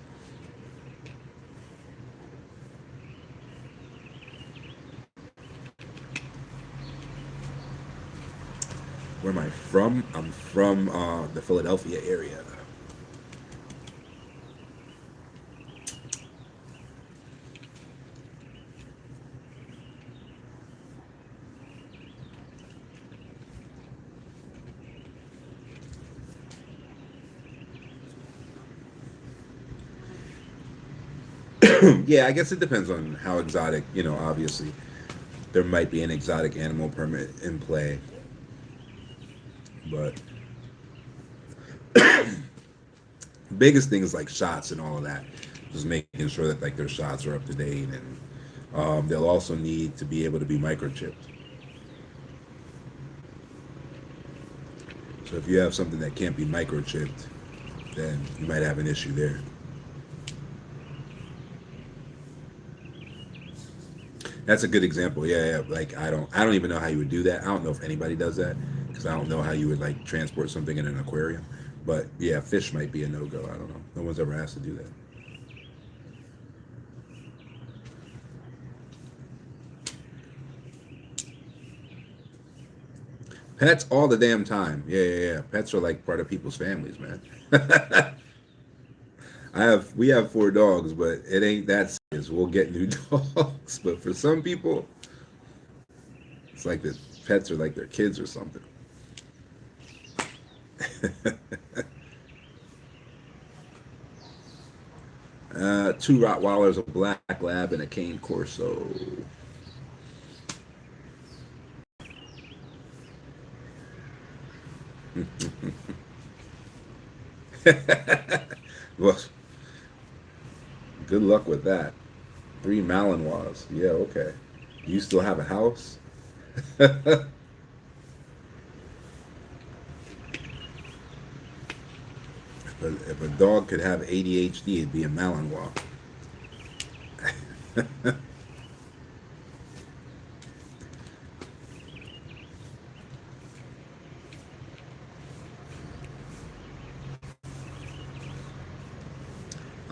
Where am I from? I'm from the Philadelphia area. Yeah, I guess it depends on how exotic. Obviously, there might be an exotic animal permit in play, but biggest thing is like shots and all of that. Just making sure that like their shots are up to date, and they'll also need to be able to be microchipped. So if you have something that can't be microchipped, then you might have an issue there. That's a good example. Yeah, yeah. Like I don't even know how you would do that. I don't know if anybody does that because I don't know how you would like transport something in an aquarium. But yeah, fish might be a no go. I don't know. No one's ever asked to do that. Pets all the damn time. Yeah, yeah, yeah. Pets are like part of people's families, man. We have four dogs, but it ain't that serious. We'll get new dogs, but for some people, it's like the pets are like their kids or something. Two Rottweilers, a black lab, and a cane corso. Well, good luck with that. Three Malinois. Yeah, okay. You still have a house? if, if a dog could have ADHD, it'd be a Malinois.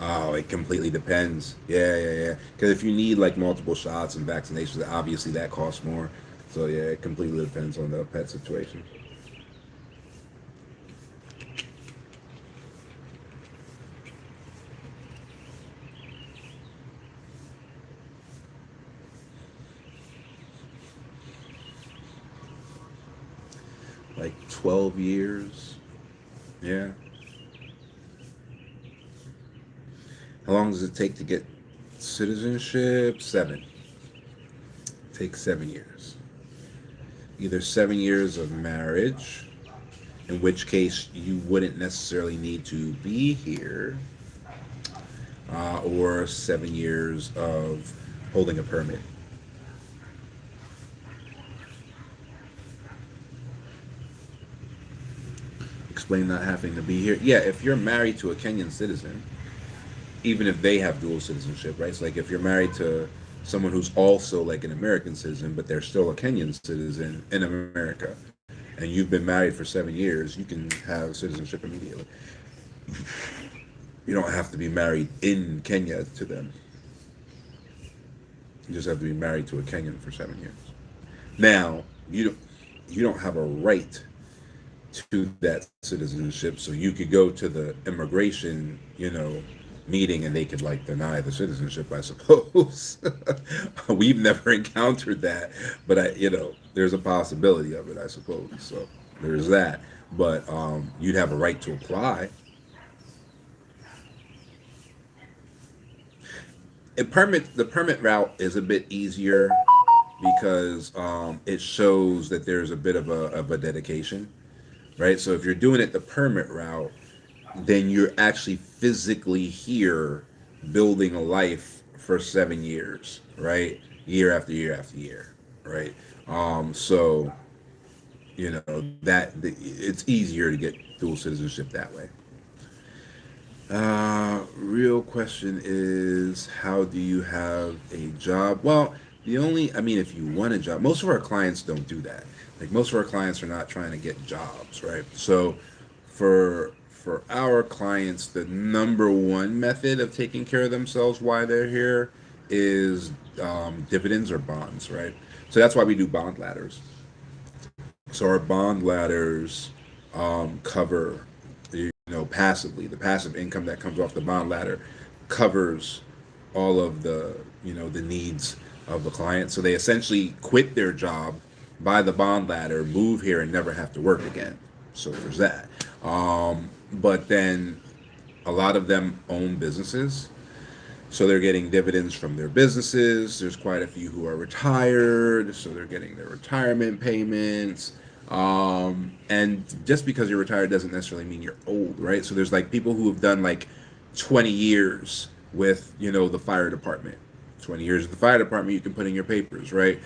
Oh, it completely depends. Yeah, yeah, yeah. Because if you need like multiple shots and vaccinations, obviously that costs more. So yeah, it completely depends on the pet situation. Like 12 years. Yeah. How long does it take to get citizenship? 7. Takes 7 years. Either 7 years of marriage, in which case you wouldn't necessarily need to be here, or 7 years of holding a permit. Explain not having to be here. Yeah, if you're married to a Kenyan citizen, even if they have dual citizenship, right? So like if you're married to someone who's also like an American citizen, but they're still a Kenyan citizen in America, and you've been married for 7 years, you can have citizenship immediately. You don't have to be married in Kenya to them. You just have to be married to a Kenyan for 7 years. Now, you don't have a right to that citizenship, so you could go to the immigration, meeting, and they could like deny the citizenship, I suppose. We've never encountered that, but there's a possibility of it, I suppose. So there's that. But you'd have a right to apply. The permit route is a bit easier because it shows that there's a bit of a dedication, right? So if you're doing it the permit route, then you're actually physically here building a life for 7 years, right? Year after year after year, right? So that it's easier to get dual citizenship that way. Real question is, how do you have a job? Well, I mean, if you want a job, most of our clients don't do that. Like most of our clients are not trying to get jobs, right? So, for our clients, the number one method of taking care of themselves while they're here is dividends or bonds, right? So that's why we do bond ladders. So our bond ladders cover, passively. The passive income that comes off the bond ladder covers all of the needs of the client. So they essentially quit their job, buy the bond ladder, move here, and never have to work again. So there's that. But then a lot of them own businesses. So they're getting dividends from their businesses. There's quite a few who are retired, so they're getting their retirement payments. And just because you're retired doesn't necessarily mean you're old, right? So there's like people who have done like 20 years with, the fire department. 20 years with the fire department, you can put in your papers, right?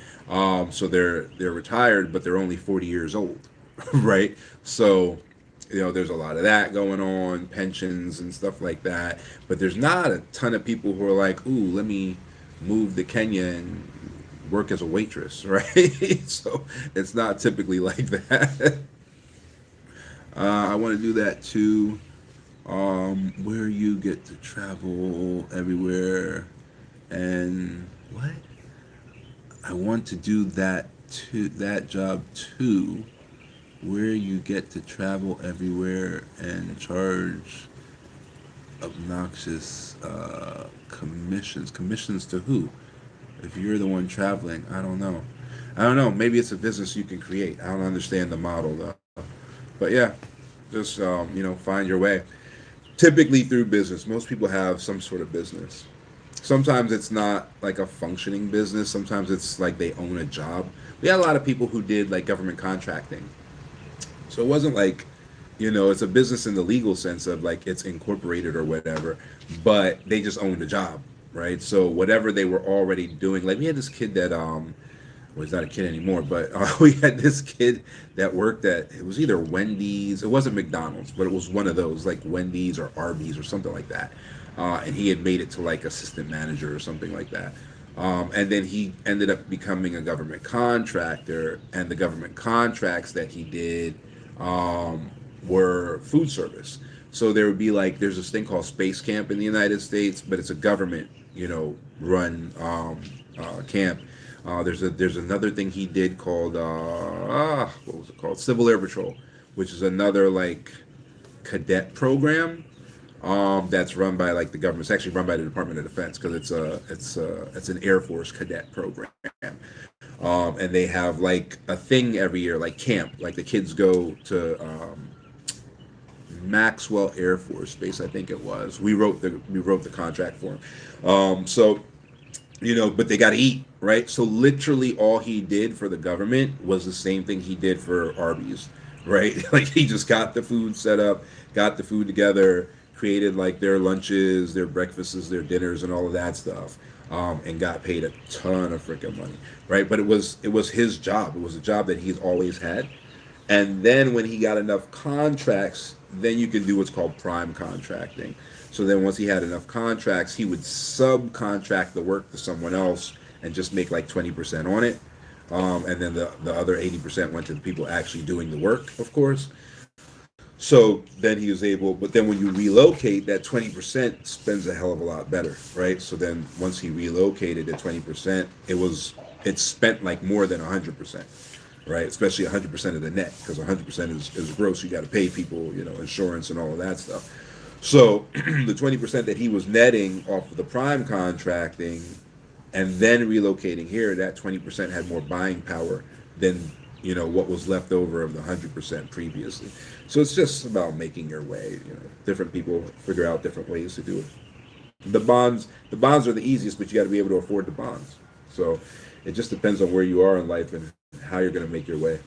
So they're retired, but they're only 40 years old, right? So There's a lot of that going on, pensions and stuff like that. But there's not a ton of people who are like, ooh, let me move to Kenya and work as a waitress, right? So it's not typically like that. I want to do that too. Where you get to travel everywhere, and what? I want to do that too. That job too, where you get to travel everywhere and charge obnoxious commissions. Commissions to who? If you're the one traveling, I don't know. I don't know. Maybe it's a business you can create. I don't understand the model though. But yeah, just find your way. Typically through business, most people have some sort of business. Sometimes it's not like a functioning business. Sometimes it's like they own a job. We had a lot of people who did like government contracting. So it wasn't like, it's a business in the legal sense of like it's incorporated or whatever, but they just owned a job, right? So whatever they were already doing, like we had this kid that well, he's not a kid anymore, but we had this kid that worked at, it was either Wendy's, it wasn't McDonald's, but it was one of those like Wendy's or Arby's or something like that. And he had made it to like assistant manager or something like that. And then he ended up becoming a government contractor, and the government contracts that he did were food service. So there would be like, there's this thing called Space Camp in the United States, but it's a government, run camp. There's another thing he did called what was it called? Civil Air Patrol, which is another like cadet program that's run by like the government. It's actually run by the Department of Defense because it's an Air Force cadet program. And they have like a thing every year, like camp. Like the kids go to Maxwell Air Force Base, I think it was. We wrote the contract for him. So but they got to eat, right? So literally all he did for the government was the same thing he did for Arby's, right? Like he just got the food set up, got the food together, created like their lunches, their breakfasts, their dinners, and all of that stuff, and got paid a ton of freaking money, right? But it was his job. It was a job that he's always had. And then when he got enough contracts, then you can do what's called prime contracting. So then once he had enough contracts, he would subcontract the work to someone else and just make like 20% on it. And then the other 80% went to the people actually doing the work, of course. So then he was able, but then when you relocate, that 20% spends a hell of a lot better, right? So then once he relocated at 20%, it spent like more than 100%, right? Especially 100% of the net, because 100% is gross. You got to pay people, insurance and all of that stuff. So the 20% that he was netting off of the prime contracting and then relocating here, that 20% had more buying power than what was left over of the 100% previously. So it's just about making your way. Different people figure out different ways to do it. The bonds are the easiest, but you got to be able to afford the bonds. So it just depends on where you are in life and how you're going to make your way.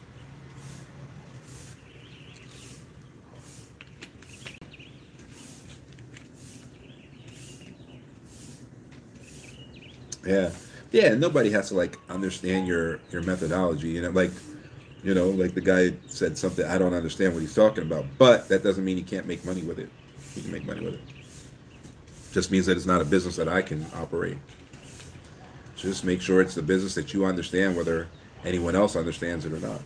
Yeah, yeah. Nobody has to like understand your methodology. Like the guy said something. I don't understand what he's talking about, but that doesn't mean he can't make money with it. He can make money with it. Just means that it's not a business that I can operate. Just make sure it's the business that you understand, whether anyone else understands it or not.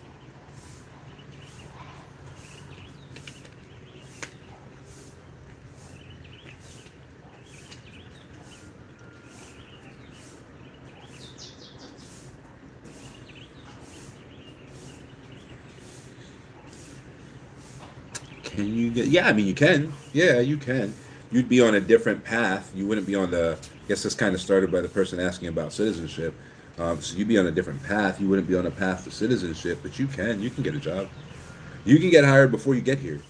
Can you get? Yeah, I mean, you can. Yeah, you can. You'd be on a different path. You wouldn't be on the. I guess this kind of started by the person asking about citizenship. So you'd be on a different path. You wouldn't be on a path to citizenship, but you can. You can get a job. You can get hired before you get here.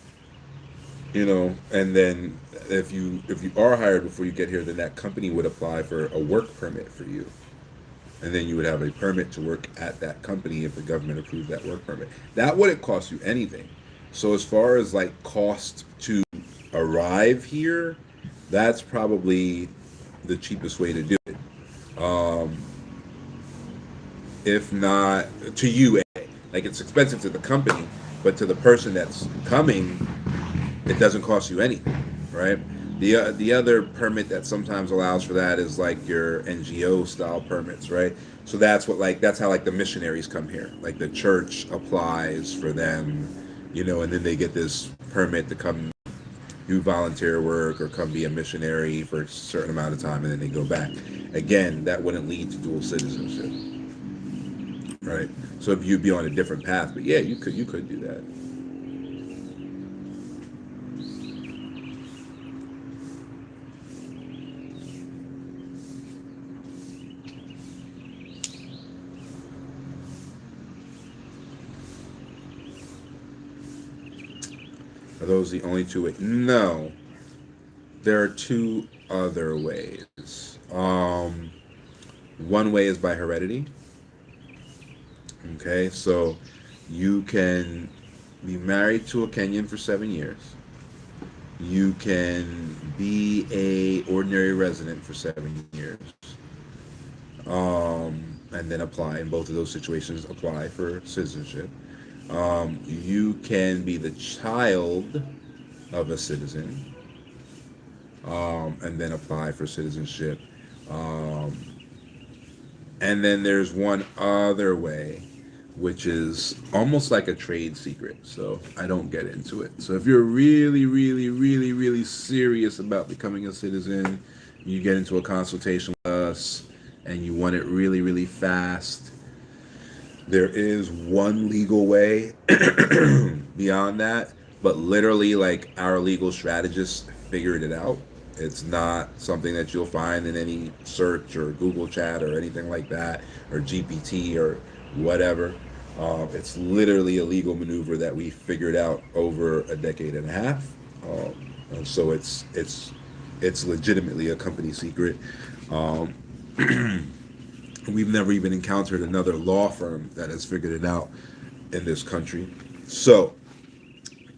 And then if you are hired before you get here, then that company would apply for a work permit for you, and then you would have a permit to work at that company if the government approved that work permit. That wouldn't cost you anything. So as far as like cost to arrive here, that's probably the cheapest way to do it. Um, if not to you, Like it's expensive to the company, but to the person that's coming, it doesn't cost you anything, right? The other permit that sometimes allows for that is like your NGO style permits, right? So that's what like that's how like the missionaries come here. Like the church applies for them, and then they get this permit to come do volunteer work or come be a missionary for a certain amount of time and then they go back. Again, that wouldn't lead to dual citizenship, right? So if you'd be on a different path, but yeah, you could do that. Are those the only two ways? No, there are two other ways. One way is by heredity. Okay, so you can be married to a Kenyan for 7 years. You can be a ordinary resident for 7 years, and then apply. In both of those situations, apply for citizenship. You can be the child of a citizen, and then apply for citizenship. Um, and then there's one other way, which is almost like a trade secret. So I don't get into it. So if you're really, really, really, really serious about becoming a citizen, you get into a consultation with us and you want it really, really fast. There is one legal way beyond that, but literally, like our legal strategist figured it out. It's not something that you'll find in any search or Google chat or anything like that, or GPT or whatever. It's literally a legal maneuver that we figured out over a decade and a half. And so it's legitimately a company secret. Um, we've never even encountered another law firm that has figured it out in this country. So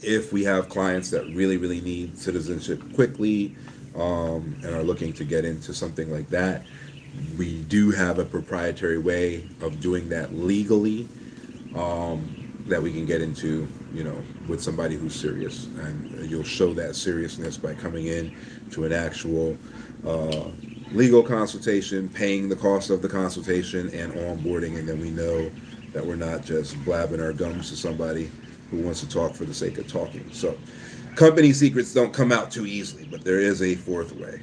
if we have clients that really, really need citizenship quickly, and are looking to get into something like that, we do have a proprietary way of doing that legally, that we can get into, with somebody who's serious. And you'll show that seriousness by coming in to an actual legal consultation, paying the cost of the consultation, and onboarding. And then we know that we're not just blabbing our gums to somebody who wants to talk for the sake of talking. So company secrets don't come out too easily, but there is a fourth way.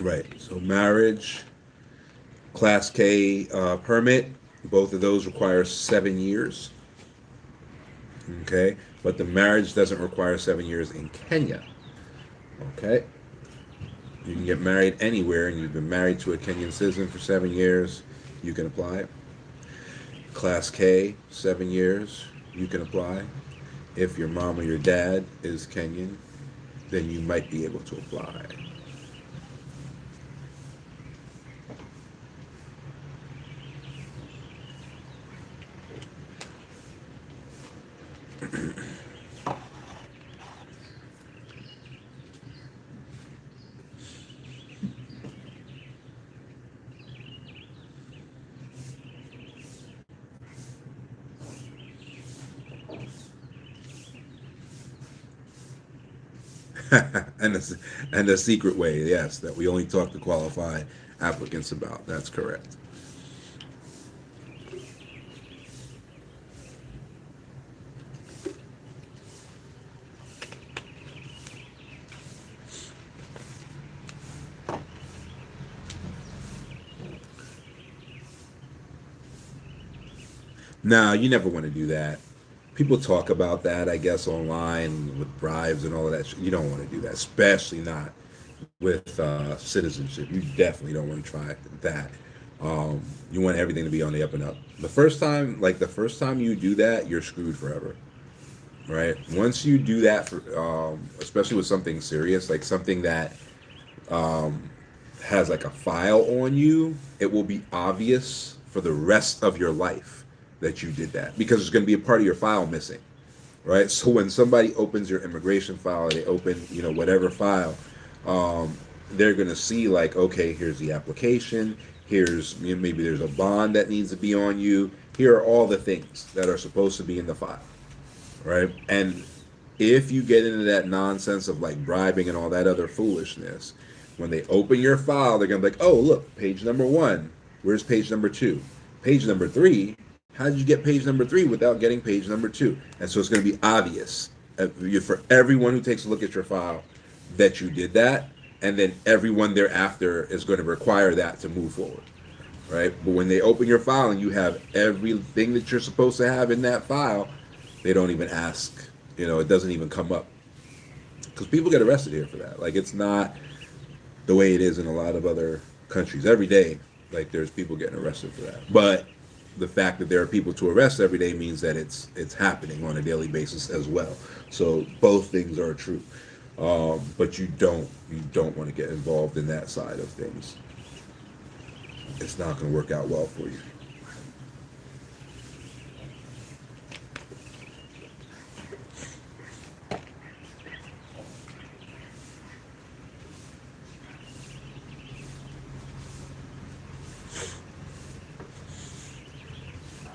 Right. So marriage, Class K permit, both of those require 7 years. Okay. But the marriage doesn't require 7 years in Kenya. Okay. You can get married anywhere, and you've been married to a Kenyan citizen for 7 years, you can apply. Class K, 7 years, you can apply. If your mom or your dad is Kenyan, then you might be able to apply. and the secret way, yes, that we only talk to qualified applicants about. That's correct. No, you never want to do that. People talk about that, I guess, online with bribes and all of that. You don't want to do that, especially not with citizenship. You definitely don't want to try that. You want everything to be on the up and up. The first time you do that, you're screwed forever, right? Once you do that, especially with something serious, like something that has like a file on you, it will be obvious for the rest of your life that you did that, because there's going to be a part of your file missing, right? So when somebody opens your immigration file, they open, whatever file, they're going to see like, okay, here's the application, here's, maybe there's a bond that needs to be on you, here are all the things that are supposed to be in the file, right? And if you get into that nonsense of like bribing and all that other foolishness, when they open your file, they're gonna be like, oh, look, page number 1, where's page number 2, page number 3, how did you get page number 3 without getting page number 2? And so it's going to be obvious for everyone who takes a look at your file that you did that, and then everyone thereafter is going to require that to move forward, right? But when they open your file and you have everything that you're supposed to have in that file, they don't even ask. It doesn't even come up, because people get arrested here for that. Like, it's not the way it is in a lot of other countries. Every day, like, there's people getting arrested for that. But the fact that there are people to arrest every day means that it's happening on a daily basis as well. So both things are true. But you don't want to get involved in that side of things. It's not going to work out well for you.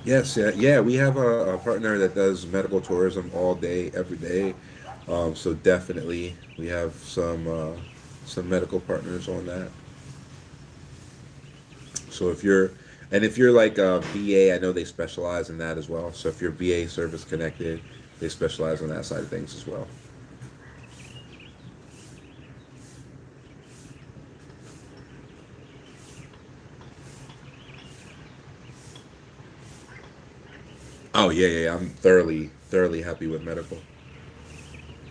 Yes, yeah. We have a partner that does medical tourism all day, every day. So definitely, we have some medical partners on that. So if you're like a VA, I know they specialize in that as well. So if you're VA service connected, they specialize on that side of things as well. Oh yeah. I'm thoroughly happy with medical.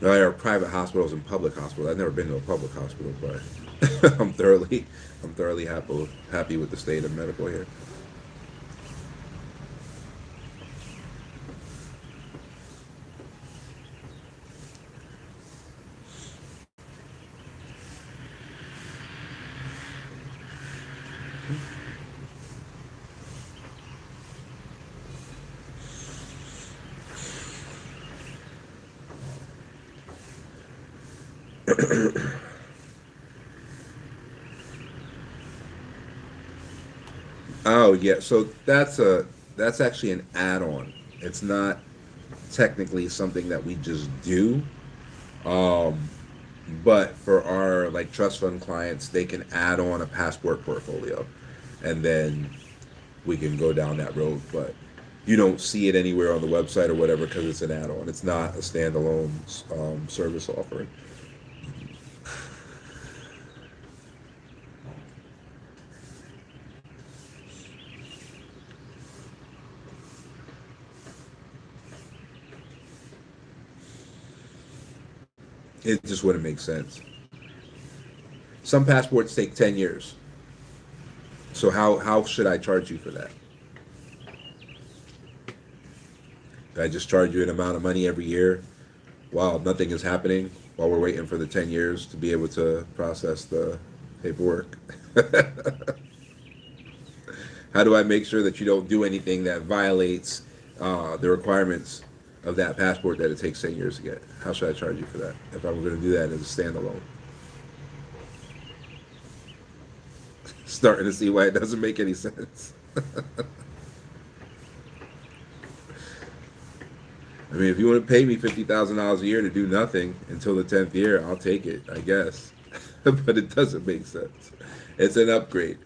There are private hospitals and public hospitals. I've never been to a public hospital, but I'm thoroughly happy with the state of medical here. Oh yeah, so that's actually an add-on. It's not technically something that we just do. Um, but for our like trust fund clients, they can add on a passport portfolio, and then we can go down that road. But you don't see it anywhere on the website or whatever because it's an add-on. It's not a standalone service offering. It just wouldn't make sense. Some passports take 10 years. So how should I charge you for that? I just charge you an amount of money every year while nothing is happening, while we're waiting for the 10 years to be able to process the paperwork. How do I make sure that you don't do anything that violates the requirements of that passport that it takes 10 years to get? How should I charge you for that if I'm going to do that as a standalone? Starting to see why it doesn't make any sense. I mean, if you want to pay me $50,000 a year to do nothing until the 10th year, I'll take it, I guess. But it doesn't make sense. It's an upgrade.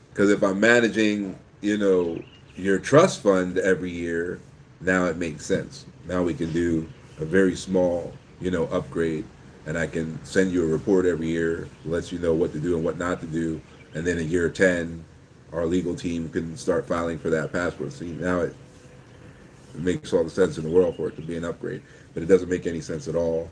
Because if I'm managing, your trust fund every year, now it makes sense. Now we can do a very small, upgrade, and I can send you a report every year, lets you know what to do and what not to do, and then in year 10, our legal team can start filing for that passport. See, now it makes all the sense in the world for it to be an upgrade, but it doesn't make any sense at all,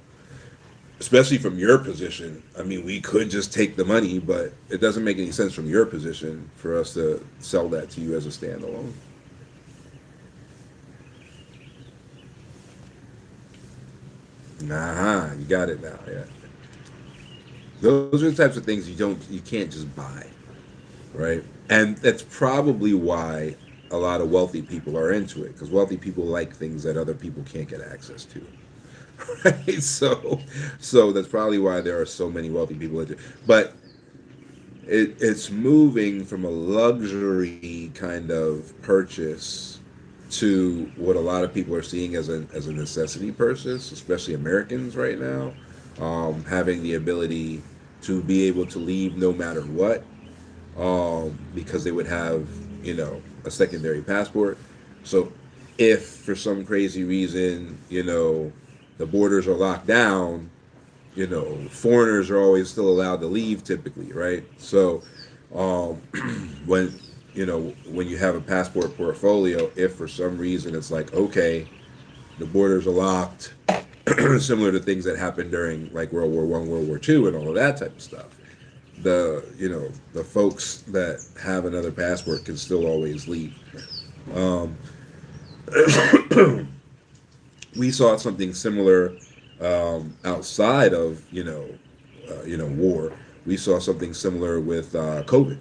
especially from your position. I mean, we could just take the money, but it doesn't make any sense from your position for us to sell that to you as a standalone. Nah, you got it now. Yeah, those are the types of things you can't just buy, right? And that's probably why a lot of wealthy people are into it, because wealthy people like things that other people can't get access to. Right? So that's probably why there are so many wealthy people into it. But it's moving from a luxury kind of purchase to what a lot of people are seeing as a necessity purchase, especially Americans right now, having the ability to be able to leave no matter what, because they would have, a secondary passport. So if for some crazy reason, the borders are locked down, foreigners are always still allowed to leave typically, right? So um, when when you have a passport portfolio, if for some reason it's like, okay, the borders are locked, similar to things that happened during like World War I, World War II, and all of that type of stuff, the folks that have another passport can still always leave. Um, we saw something similar outside of war. We saw something similar with COVID.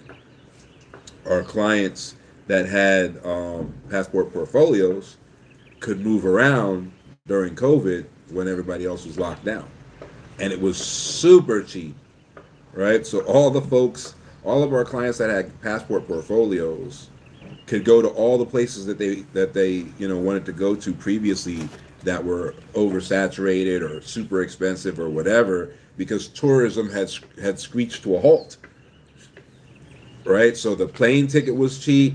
Our clients that had passport portfolios could move around during COVID when everybody else was locked down, and it was super cheap, right? So all of our clients that had passport portfolios could go to all the places that they wanted to go to previously that were oversaturated or super expensive or whatever, because tourism had screeched to a halt, right? So the plane ticket was cheap,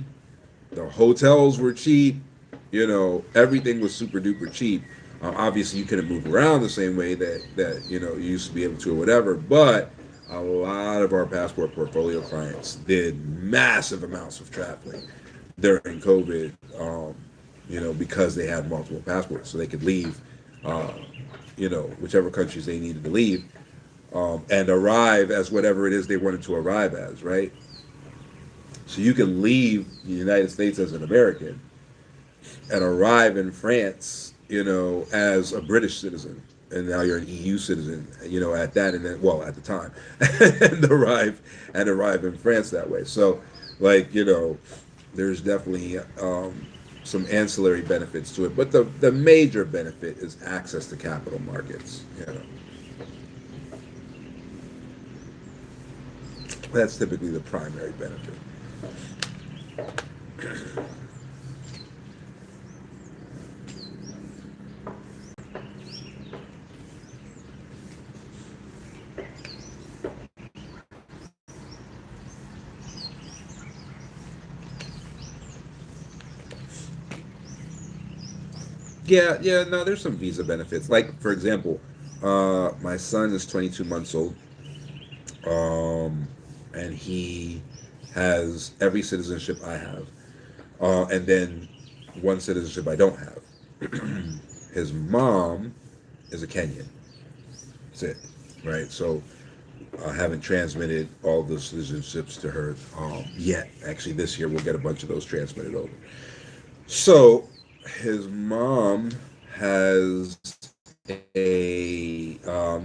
the hotels were cheap, everything was super duper cheap. Obviously, you couldn't move around the same way that you used to be able to or whatever, but a lot of our passport portfolio clients did massive amounts of traveling during COVID, because they had multiple passports, so they could leave, uh, whichever countries they needed to leave, and arrive as whatever it is they wanted to arrive as, right? So you can leave the United States as an American and arrive in France, as a British citizen, and now you're an EU citizen, at that, and then, well, at the time, and arrive in France that way. So, like, there's definitely some ancillary benefits to it, but the major benefit is access to capital markets. That's typically the primary benefit. Yeah, yeah, no, there's some visa benefits. Like, for example, my son is 22 months old, um, and he has every citizenship I have, and then one citizenship I don't have. His mom is a Kenyan. That's it, right? So I haven't transmitted all the citizenships to her yet. Actually, this year we'll get a bunch of those transmitted over. So his mom has a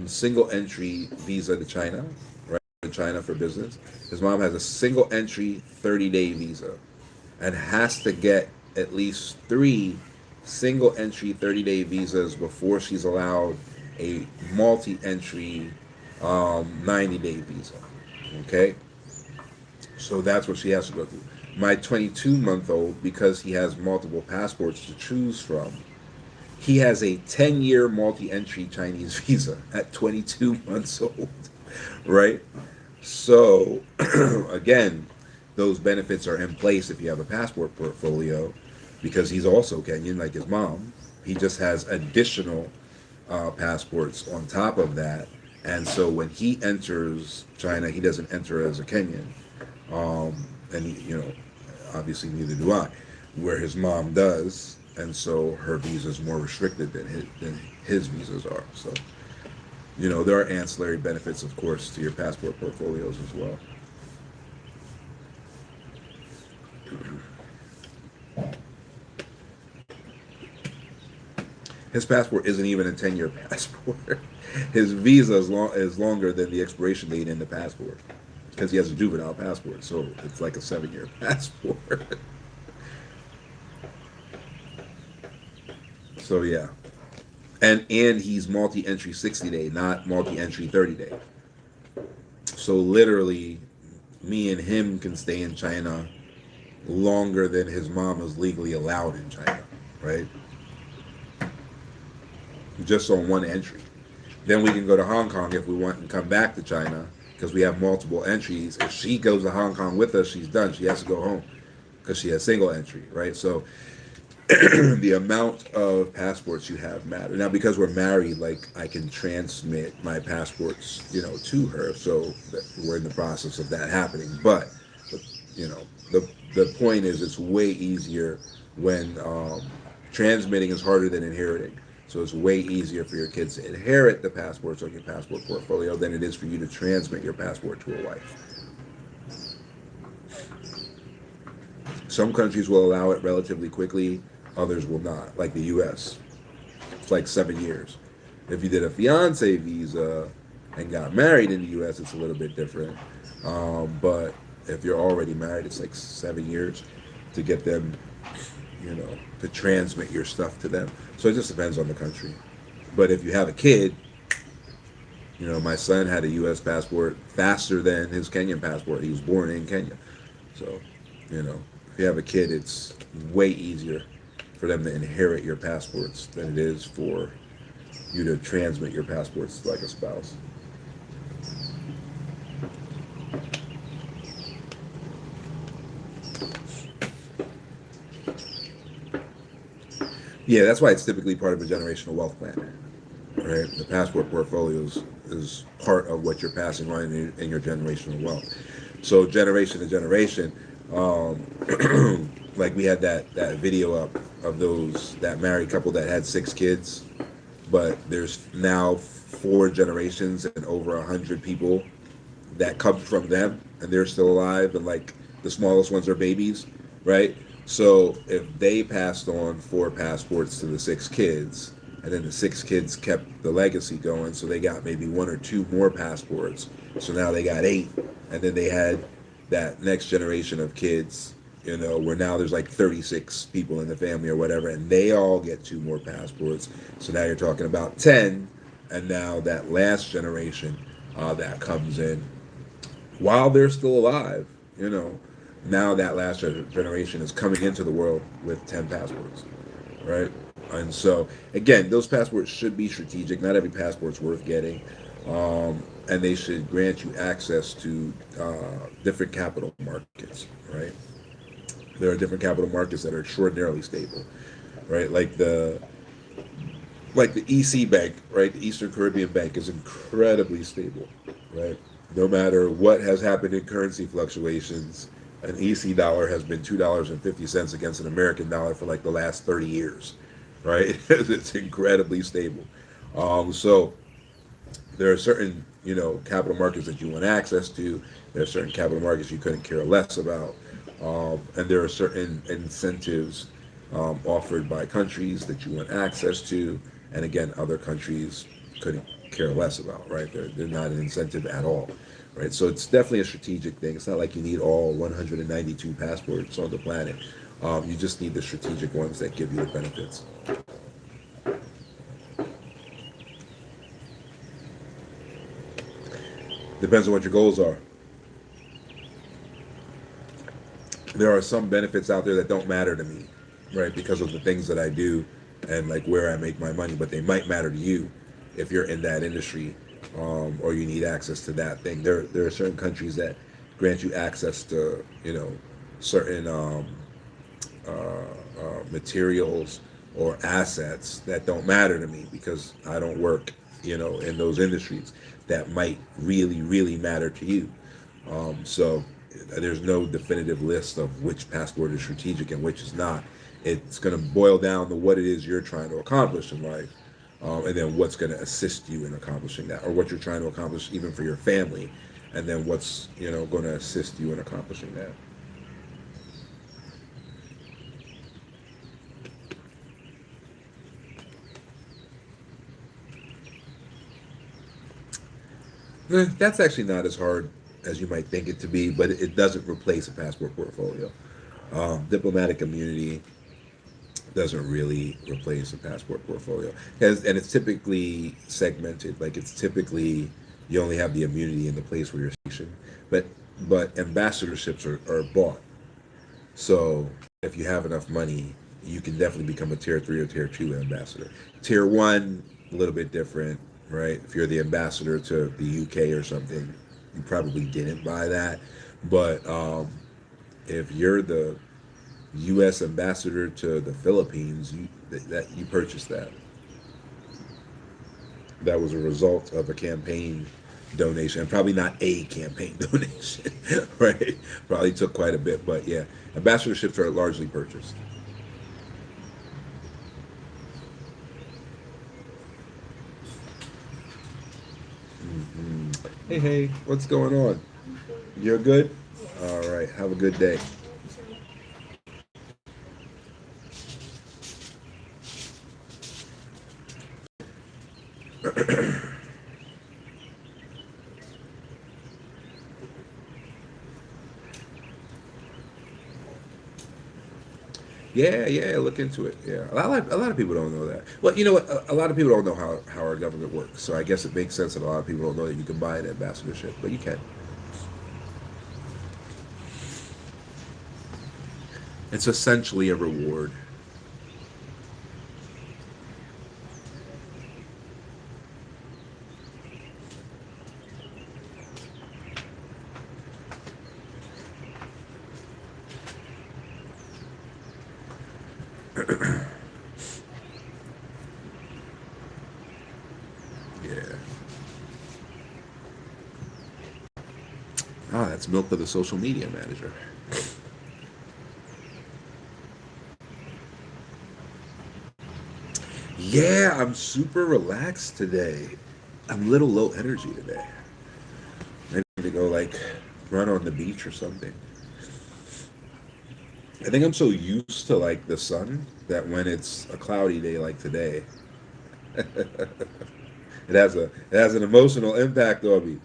single entry visa to China, right? To China for business. His mom has a single entry 30-day visa and has to get at least three single entry 30-day visas before she's allowed a multi entry 90-day visa. Okay? So that's what she has to go through. My 22-month-old, because he has multiple passports to choose from, he has a 10-year multi-entry Chinese visa at 22 months old, right? So, again, those benefits are in place if you have a passport portfolio, because he's also Kenyan, like his mom. He just has additional passports on top of that. And so when he enters China, he doesn't enter as a Kenyan. And, obviously neither do I, where his mom does. And so her visa is more restricted than his visas are. So, there are ancillary benefits, of course, to your passport portfolios as well. His passport isn't even a 10-year passport. His visa is longer than the expiration date in the passport. because he has a juvenile passport, so it's like a 7-year passport. So yeah, and he's multi-entry 60-day, not multi-entry 30-day. So literally, me and him can stay in China longer than his mom is legally allowed in China, right? Just on one entry. Then we can go to Hong Kong if we want and come back to China because we have multiple entries. If she goes to Hong Kong with us, she's done. She has to go home because she has single entry, right? So the amount of passports you have matter. Now, because we're married, like I can transmit my passports, to her. So we're in the process of that happening. But you know, the point is, it's way easier when transmitting is harder than inheriting. So it's way easier for your kids to inherit the passports on your passport portfolio than it is for you to transmit your passport to a wife. Some countries will allow it relatively quickly, others will not, like the US. It's like 7 years. If you did a fiance visa and got married in the US, it's a little bit different. But if you're already married, it's like 7 years to get them, to transmit your stuff to them. So it just depends on the country. But if you have a kid, my son had a U.S. passport faster than his Kenyan passport. He was born in Kenya. So, if you have a kid, it's way easier for them to inherit your passports than it is for you to transmit your passports like a spouse. Yeah, that's why it's typically part of a generational wealth plan, right? The passport portfolios is part of what you're passing on in your generational wealth. So generation to generation, like we had that video up of that married couple that had 6 kids, but there's now 4 generations and over 100 people that come from them, and they're still alive, and like the smallest ones are babies, right? So if they passed on 4 passports to the 6 kids, and then the 6 kids kept the legacy going, so they got maybe 1 or 2 more passports. So now they got 8, and then they had that next generation of kids, where now there's like 36 people in the family or whatever, and they all get 2 more passports. So now you're talking about 10, and now that last generation that comes in while they're still alive, now that last generation is coming into the world with 10 passports, right? And so, again, those passports should be strategic. Not every passport's worth getting. And they should grant you access to different capital markets, right? There are different capital markets that are extraordinarily stable, right? Like the EC Bank, right? The Eastern Caribbean Bank is incredibly stable, right? No matter what has happened in currency fluctuations, an EC dollar has been $2.50 against an American dollar for like the last 30 years, right? It's incredibly stable. So there are certain, capital markets that you want access to. There are certain capital markets you couldn't care less about. And there are certain incentives offered by countries that you want access to. And again, other countries couldn't care less about, right? They're not an incentive at all, right? So it's definitely a strategic thing. It's not like you need all 192 passports on the planet. You just need the strategic ones that give you the benefits. Depends on what your goals are. There are some benefits out there that don't matter to me, right? Because of the things that I do and like where I make my money, but they might matter to you if you're in that industry, or you need access to that thing. There are certain countries that grant you access to, certain materials or assets that don't matter to me because I don't work, in those industries that might really, really matter to you. So there's no definitive list of which passport is strategic and which is not. It's going to boil down to what it is you're trying to accomplish in life, and then what's going to assist you in accomplishing that, or what you're trying to accomplish even for your family, and then what's going to assist you in accomplishing that. That's actually not as hard as you might think it to be, but it doesn't replace a passport portfolio. Diplomatic immunity doesn't really replace a passport portfolio, and it's typically segmented. Like it's typically you only have the immunity in the place where you're stationed, but ambassadorships are bought. So if you have enough money, you can definitely become a tier 3 or tier 2 ambassador. Tier 1, a little bit different, right? If you're the ambassador to the UK or something, you probably didn't buy that. But if you're the U.S. ambassador to the Philippines, you purchased that. That was a result of a campaign donation, and probably not a campaign donation, right? Probably took quite a bit, but yeah, ambassadorships are largely purchased. Hey, hey, what's going on? You're good? All right, have a good day. Yeah, yeah, look into it. Yeah, a lot of people don't know that. Well, you know what? A lot of people don't know how our government works. So I guess it makes sense that a lot of people don't know that you can buy an ambassadorship, but you can. It's essentially a reward. Yeah. Ah, that's milk of the social media manager. Yeah, I'm super relaxed today. I'm a little low energy today. I need to go like run on the beach or something. I think I'm so used to like the sun that when it's a cloudy day like today, it has an emotional impact on me.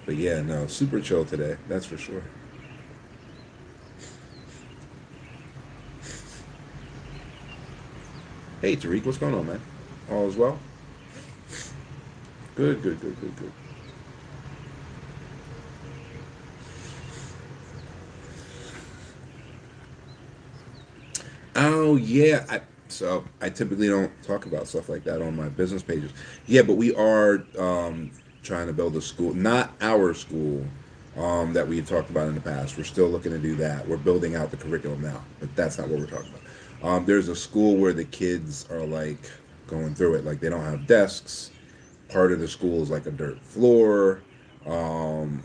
But yeah, no, super chill today. That's for sure. Hey, Tariq, what's going on, man? All is well. Good, good, good, good, good. Oh yeah, so I typically don't talk about stuff like that on my business pages. Yeah, but we are trying to build a school, not our school that we had talked about in the past. We're still looking to do that. We're building out the curriculum now, but that's not what we're talking about. There's a school where the kids are like going through it, like they don't have desks. Part of the school is like a dirt floor,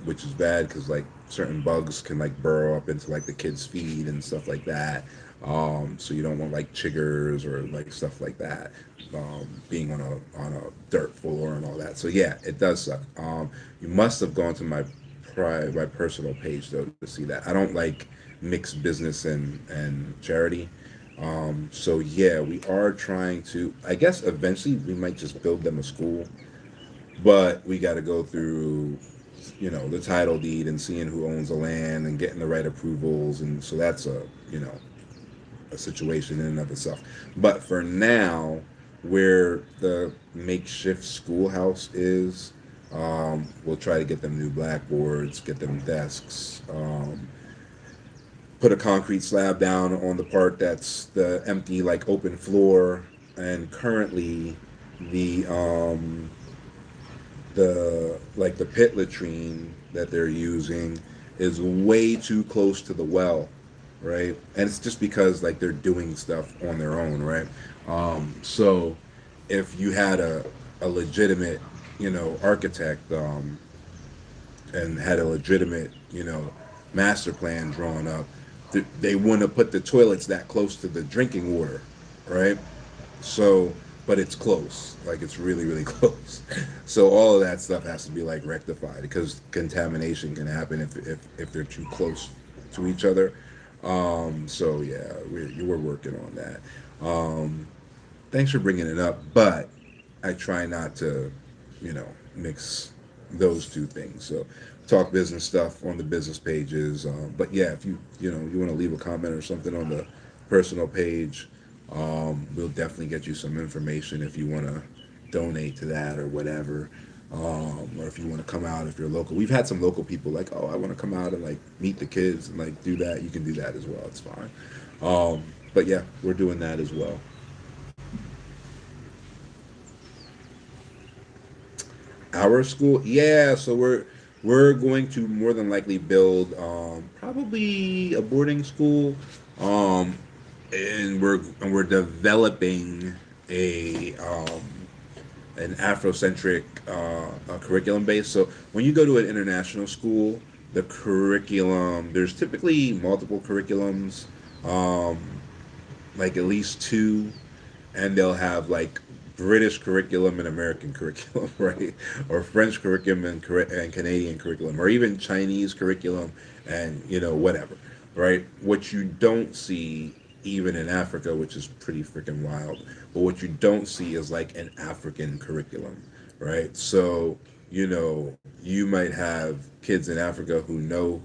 which is bad because like certain bugs can like burrow up into like the kids' feet and stuff like that. So you don't want like chiggers or like stuff like that being on a dirt floor and all that. So yeah, it does suck. You must have gone to my personal page though to see that. I don't like mix business and charity. So yeah, we are trying to. I guess eventually we might just build them a school, but we got to go through the title deed and seeing who owns the land and getting the right approvals, and so that's a situation in and of itself. But for now, where the makeshift schoolhouse is, we'll try to get them new blackboards, get them desks, put a concrete slab down on the part that's the empty like open floor. And currently the the pit latrine that they're using is way too close to the well, right? And it's just because like they're doing stuff on their own, right? So if you had a legitimate, architect, and had a legitimate, master plan drawn up, they wouldn't have put the toilets that close to the drinking water, right? So, but it's close, like it's really, really close. So all of that stuff has to be like rectified because contamination can happen if they're too close to each other. So yeah, we're working on that. Thanks for bringing it up, but I try not to. mix those two things. So talk business stuff on the business pages. But yeah, if you want to leave a comment or something on the personal page, we'll definitely get you some information if you want to donate to that or whatever. Or if you want to come out, if you're local. We've had some local people like, oh, I want to come out and like meet the kids and like do that. You can do that as well. It's fine. But yeah, we're doing that as well. Our school, yeah. So we're going to more than likely build probably a boarding school, um, and we're developing a an Afrocentric curriculum base. So when you go to an international school, the curriculum there's typically multiple curriculums, um, like at least two, and they'll have like British curriculum and American curriculum, right? Or French curriculum and Canadian curriculum, or even Chinese curriculum, and whatever, right? What you don't see even in Africa, which is pretty freaking wild, but what you don't see is like an African curriculum, right? So you might have kids in Africa you know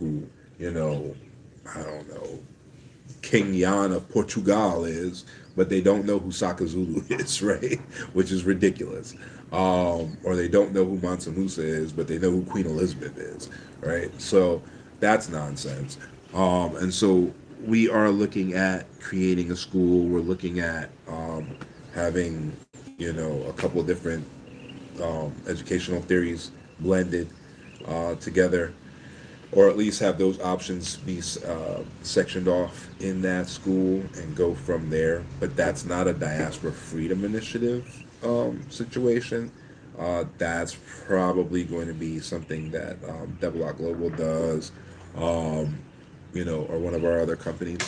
I don't know King Jan of Portugal is, but they don't know who Saka Zulu is, right? Which is ridiculous. Or they don't know who Mansa Musa is, but they know who Queen Elizabeth is, right? So that's nonsense. And so we are looking at creating a school. We're looking at having, a couple of different educational theories blended together, or at least have those options be sectioned off in that school and go from there. But that's not a diaspora freedom initiative situation. That's probably going to be something that Develock Global does, um, or one of our other companies.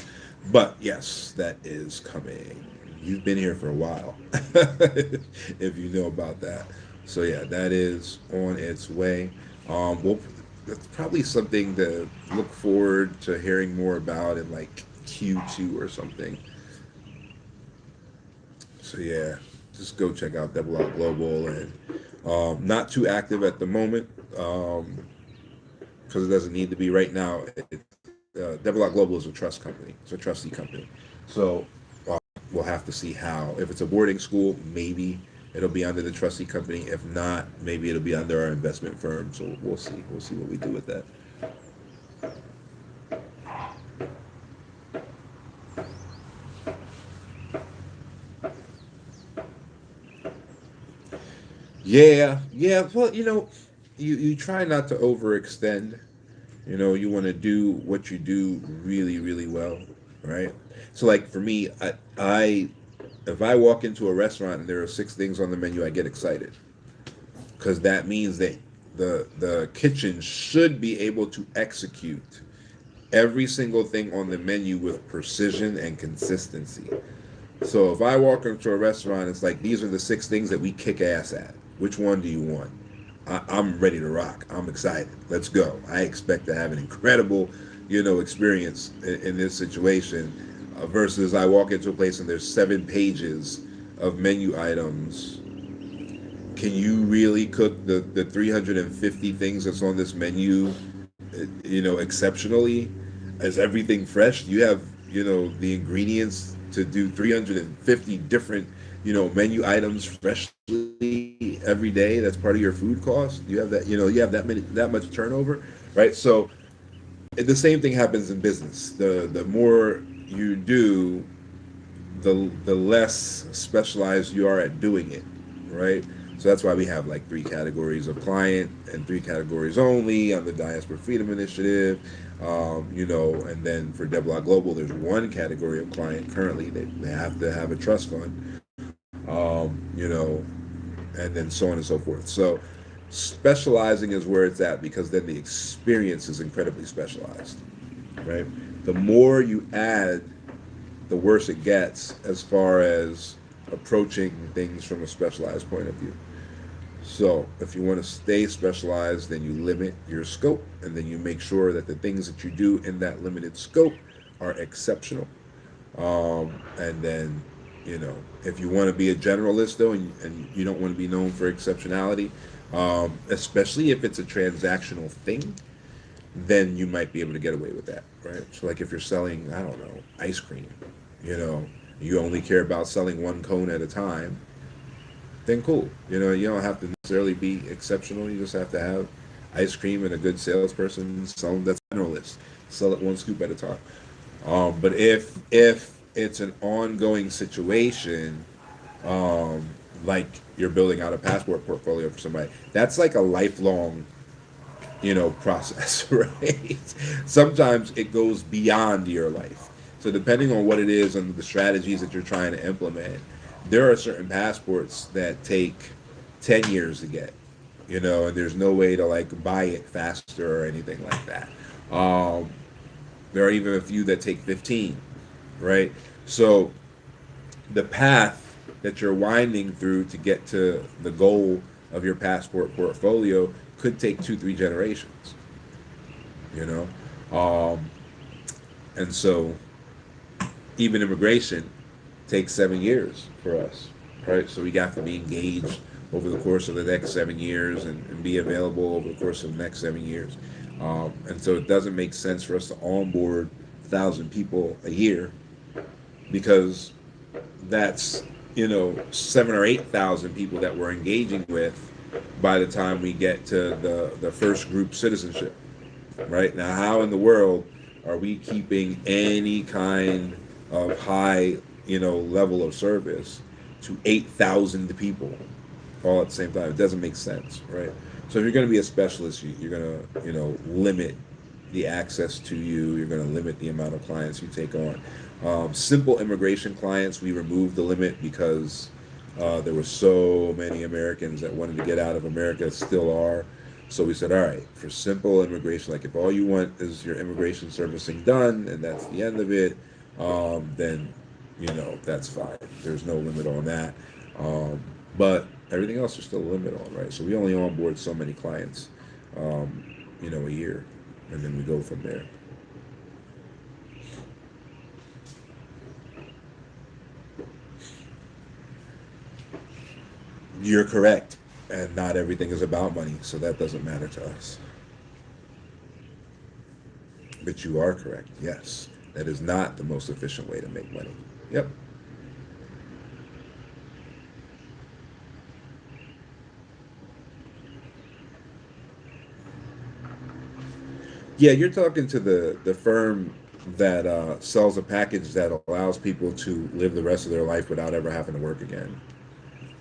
But yes, that is coming. You've been here for a while, if you know about that. So yeah, that is on its way. We'll That's probably something to look forward to hearing more about in like Q2 or something. So yeah, just go check out Double Out Global, and not too active at the moment because it doesn't need to be right now. Double Out Global is a trust company. It's a trustee company. So we'll have to see how. If it's a boarding school, maybe it'll be under the trustee company. If not, maybe it'll be under our investment firm. So we'll see. We'll see what we do with that. Yeah, yeah. Well, you try not to overextend. You want to do what you do really, really well, right? So, like for me, I if I walk into a restaurant and there are six things on the menu, I get excited because that means that the kitchen should be able to execute every single thing on the menu with precision and consistency. So if I walk into a restaurant, it's like these are the six things that we kick ass at. Which one do you want? I'm ready to rock. I'm excited. Let's go. I expect to have an incredible, experience in this situation. Versus I walk into a place and there's 7 pages of menu items. Can you really cook the 350 things that's on this menu, exceptionally? Is everything fresh? Do you have, the ingredients to do 350 different, menu items freshly every day? That's part of your food cost. You have that, you have that much turnover, right? So the same thing happens in business. The more you do, the less specialized you are at doing it, right? So that's why we have like 3 categories of client and 3 categories only on the Diaspora Freedom Initiative, and then for Devlog Global, there's 1 category of client currently that they have to have a trust fund, and then so on and so forth. So specializing is where it's at because then the experience is incredibly specialized, right? The more you add, the worse it gets as far as approaching things from a specialized point of view. So if you want to stay specialized, then you limit your scope, and then you make sure that the things that you do in that limited scope are exceptional. And then You know, if you want to be a generalist though, and you don't want to be known for exceptionality, especially if it's a transactional thing, then you might be able to get away with that, right? So like if you're selling, I don't know, ice cream, you know, you only care about selling one cone at a time, then cool. You know, you don't have to necessarily be exceptional. You just have to have ice cream and a good salesperson selling that's generalist. Sell it one scoop at a time. But if it's an ongoing situation, um, like you're building out a passport portfolio for somebody, that's like a lifelong, you know, process, right? Sometimes it goes beyond your life. So depending on what it is and the strategies that you're trying to implement, there are certain passports that take 10 years to get, you know, and there's no way to like buy it faster or anything like that. Um, there are even a few that take 15, right? So the path that you're winding through to get to the goal of your passport portfolio could take 2, 3 generations, you know? Um, and so even immigration takes 7 years for us, right? So we have to be engaged over the course of the next 7 years and be available over the course of the next 7 years. And so it doesn't make sense for us to onboard 1,000 people a year because that's, you know, 7 or 8 thousand people that we're engaging with by the time we get to the first group citizenship. Right now, how in the world are we keeping any kind of high, you know, level of service to 8,000 people all at the same time? It doesn't make sense, right? So if you're going to be a specialist, you're going to, you know, limit the access to you. You're going to limit the amount of clients you take on. Simple immigration clients, we removed the limit because there were so many Americans that wanted to get out of America, still are. So we said, all right, for simple immigration, like if all you want is your immigration servicing done and that's the end of it, then, you know, that's fine. There's no limit on that. But everything else there's still a limit on, right? So we only onboard so many clients, um, you know, a year, and then we go from there. You're correct. And not everything is about money, so that doesn't matter to us. But you are correct. Yes. That is not the most efficient way to make money. Yep. Yeah, you're talking to the firm that sells a package that allows people to live the rest of their life without ever having to work again.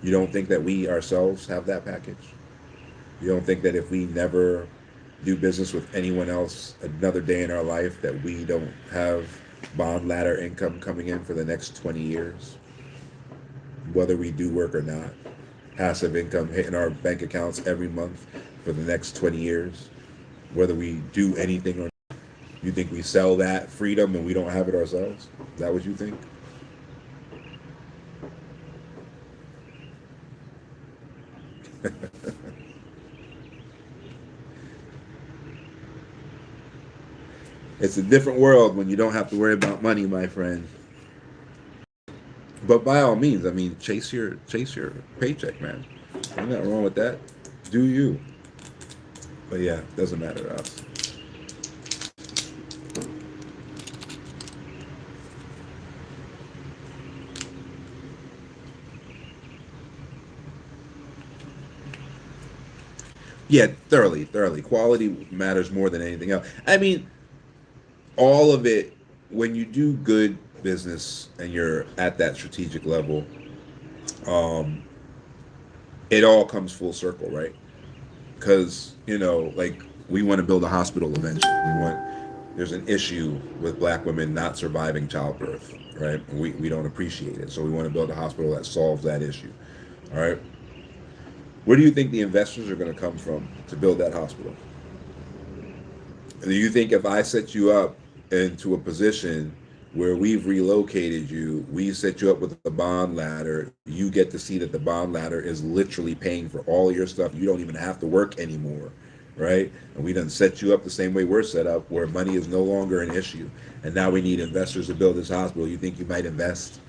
You don't think that we ourselves have that package? You don't think that if we never do business with anyone else another day in our life that we don't have bond ladder income coming in for the next 20 years, whether we do work or not? Passive income hitting our bank accounts every month for the next 20 years, whether we do anything or not. You think we sell that freedom and we don't have it ourselves? Is that what you think? It's a different world when you don't have to worry about money, my friend. But by all means, I mean, chase your paycheck, man. Ain't nothing wrong with that. Do you? But yeah, doesn't matter to us. Yeah, thoroughly, thoroughly. Quality matters more than anything else. I mean, all of it. When you do good business and you're at that strategic level, um, it all comes full circle, right? Because you know, like we want to build a hospital eventually. We want there's an issue with black women not surviving childbirth, right? We don't appreciate it, so we want to build a hospital that solves that issue. All right, where do you think the investors are going to come from to build that hospital? Do you think if I set you up into a position where we've relocated you, we set you up with a bond ladder, you get to see that the bond ladder is literally paying for all your stuff. You don't even have to work anymore, right? And we done set you up the same way we're set up, where money is no longer an issue. And now we need investors to build this hospital. You think you might invest?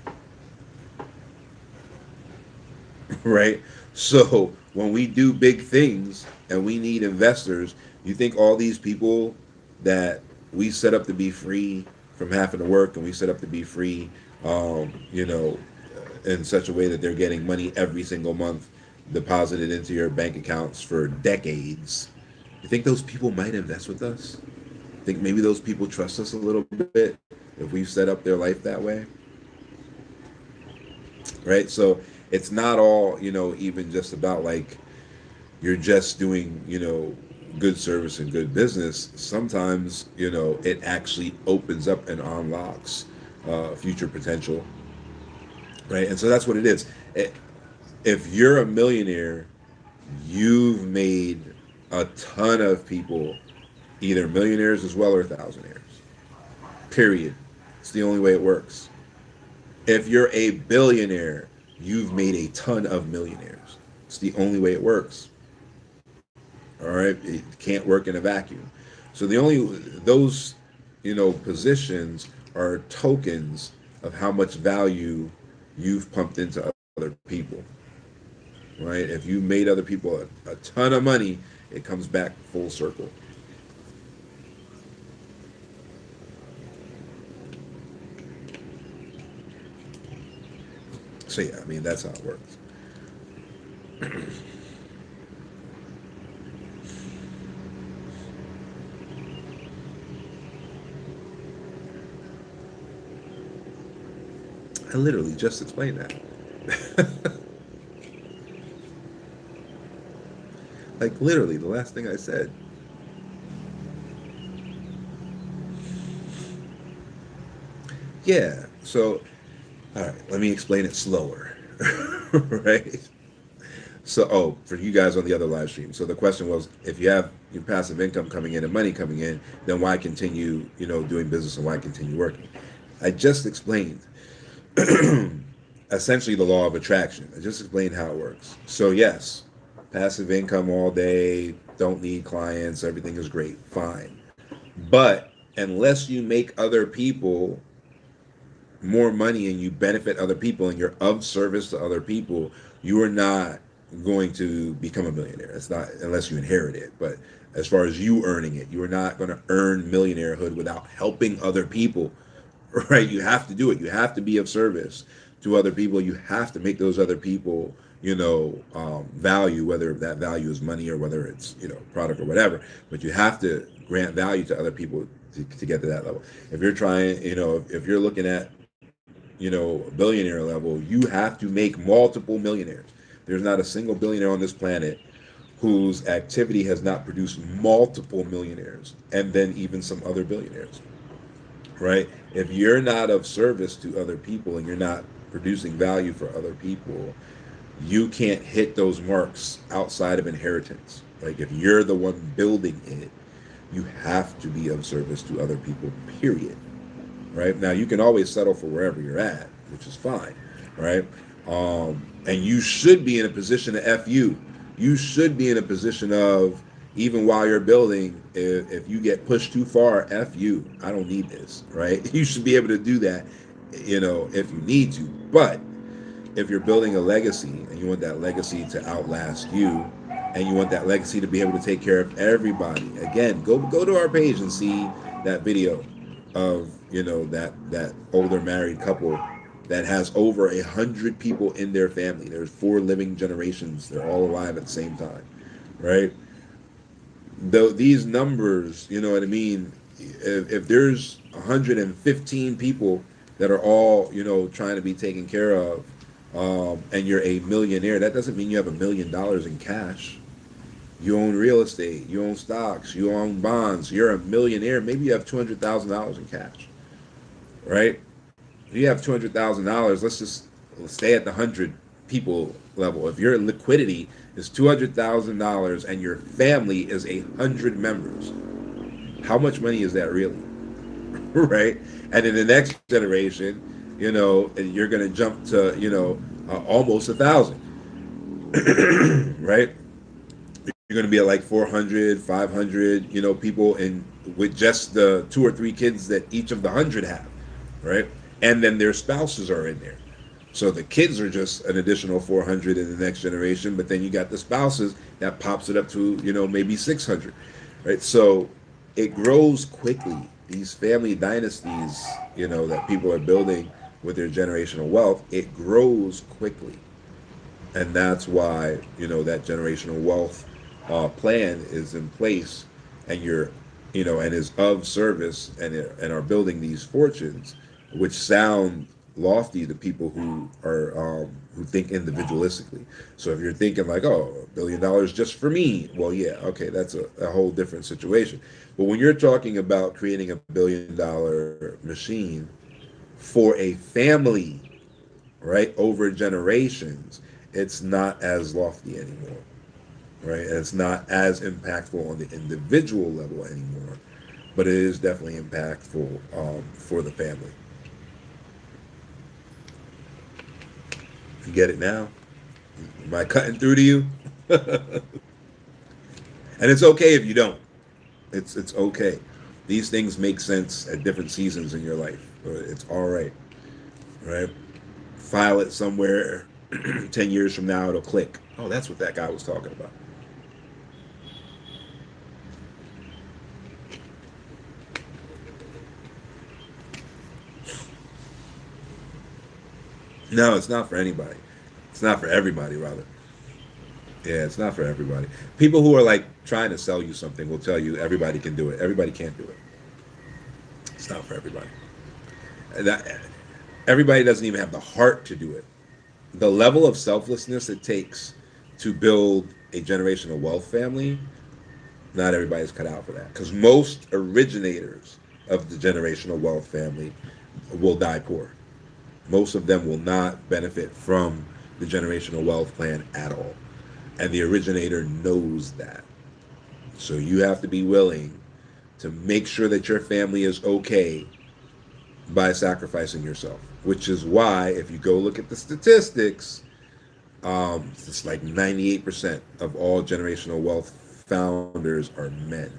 right? So when we do big things and we need investors, you think all these people that we set up to be free from having to work, and we set up to be free, you know, in such a way that they're getting money every single month deposited into your bank accounts for decades. You think those people might invest with us? Think maybe those people trust us a little bit if we've set up their life that way, right? So it's not all, even just about like you're just doing, good service and good business. Sometimes, it actually opens up and unlocks future potential, right? And so that's what it is. If you're a millionaire, you've made a ton of people either millionaires as well or thousandaires. Period. It's the only way it works. If you're a billionaire, you've made a ton of millionaires. It's the only way it works. All right, it can't work in a vacuum. So those positions are tokens of how much value you've pumped into other people. Right? If you made other people a ton of money, it comes back full circle. So yeah, I mean that's how it works. I literally just explained that. Like literally the last thing I said. Yeah. So, all right, let me explain it slower. Right? So, for you guys on the other live stream. So the question was, if you have your passive income coming in and money coming in, then why continue, doing business, and why continue working? I just explained essentially the law of attraction. I just explained how it works. So yes, passive income all day, don't need clients, everything is great, fine. But unless you make other people more money and you benefit other people and you're of service to other people, you are not going to become a millionaire. It's not unless you inherit it. But as far as you earning it, you are not going to earn millionairehood without helping other people. Right? You have to do it. You have to be of service to other people. You have to make those other people, value, whether that value is money or whether it's, product or whatever. But you have to grant value to other people to get to that level. If you're trying, if you're looking at, billionaire level, you have to make multiple millionaires. There's not a single billionaire on this planet whose activity has not produced multiple millionaires and then even some other billionaires. Right? If you're not of service to other people and you're not producing value for other people, you can't hit those marks outside of inheritance. Like if you're the one building it, you have to be of service to other people, period. Right? Now you can always settle for wherever you're at, which is fine, right? And you should be in a position to F you. You should be in a position of, even while you're building, if you get pushed too far, F you. I don't need this, right? You should be able to do that, if you need to. But if you're building a legacy and you want that legacy to outlast you, and you want that legacy to be able to take care of everybody, again, go to our page and see that video of that older married couple that has over 100 people in their family. There's 4 living generations. They're all alive at the same time, right? Though these numbers, you know what I mean? If there's 115 people that are all, trying to be taken care of, and you're a millionaire, that doesn't mean you have $1 million in cash. You own real estate, you own stocks, you own bonds, you're a millionaire. Maybe you have $200,000 in cash, right? If you have $200,000, let's stay at the 100 people level. If your liquidity is $200,000 and your family is 100 members, how much money is that really? Right? And in the next generation, you're going to jump to, almost 1,000, right? You're going to be at like 400, 500, people with just the 2 or 3 kids that each of the 100 have, right? And then their spouses are in there, So the kids are just an additional 400 in the next generation, but then you got the spouses that pops it up to, maybe 600, right? So it grows quickly. These family dynasties, that people are building with their generational wealth, it grows quickly. And that's why, that generational wealth plan is in place, and and is of service, and are building these fortunes, which sound lofty to people who think individualistically. So if you're thinking like, oh, $1 billion just for me, well, yeah, okay, that's a whole different situation. But when you're talking about creating $1 billion machine for a family, right, over generations, it's not as lofty anymore, right? And it's not as impactful on the individual level anymore, but it is definitely impactful for the family. You get it now? Am I cutting through to you? And it's okay if you don't. It's okay. These things make sense at different seasons in your life. It's all right, right? File it somewhere. 10 years from now, it'll click. Oh, that's what that guy was talking about. No, it's not for anybody. It's not for everybody, rather. Yeah, it's not for everybody. People who are like trying to sell you something will tell you everybody can do it. Everybody can't do it. It's not for everybody. That, everybody doesn't even have the heart to do it. The level of selflessness it takes to build a generational wealth family, not everybody's cut out for that. Because most originators of the generational wealth family will die poor. Most of them will not benefit from the generational wealth plan at all. And the originator knows that. So you have to be willing to make sure that your family is okay by sacrificing yourself. Which is why, if you go look at the statistics, it's like 98% of all generational wealth founders are men.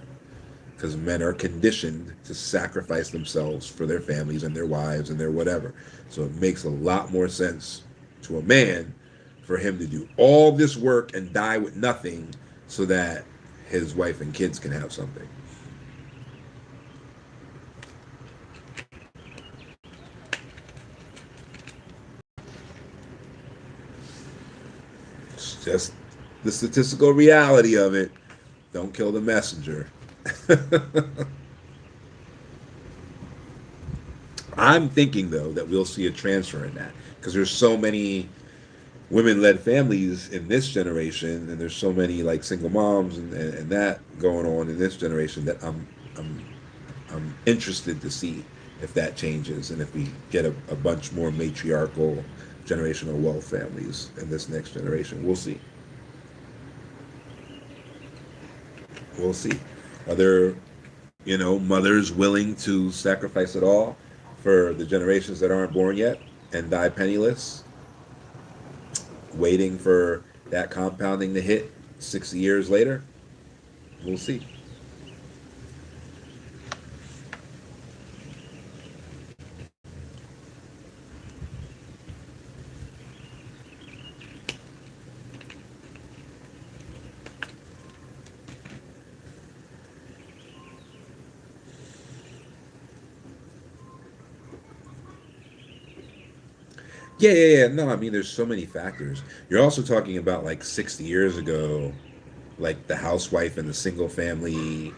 Because men are conditioned to sacrifice themselves for their families and their wives and their whatever. So it makes a lot more sense to a man for him to do all this work and die with nothing so that his wife and kids can have something. It's just the statistical reality of it. Don't kill the messenger. I'm thinking though that we'll see a transfer in that because there's so many women-led families in this generation, and there's so many like single moms and that going on in this generation that I'm I'm interested to see if that changes and if we get a bunch more matriarchal generational wealth families in this next generation. We'll see. We'll see. Are there, mothers willing to sacrifice it all for the generations that aren't born yet and die penniless, waiting for that compounding to hit 60 years later? We'll see. Yeah, yeah, yeah. No, I mean, there's so many factors. You're also talking about like 60 years ago, like the housewife and the single family,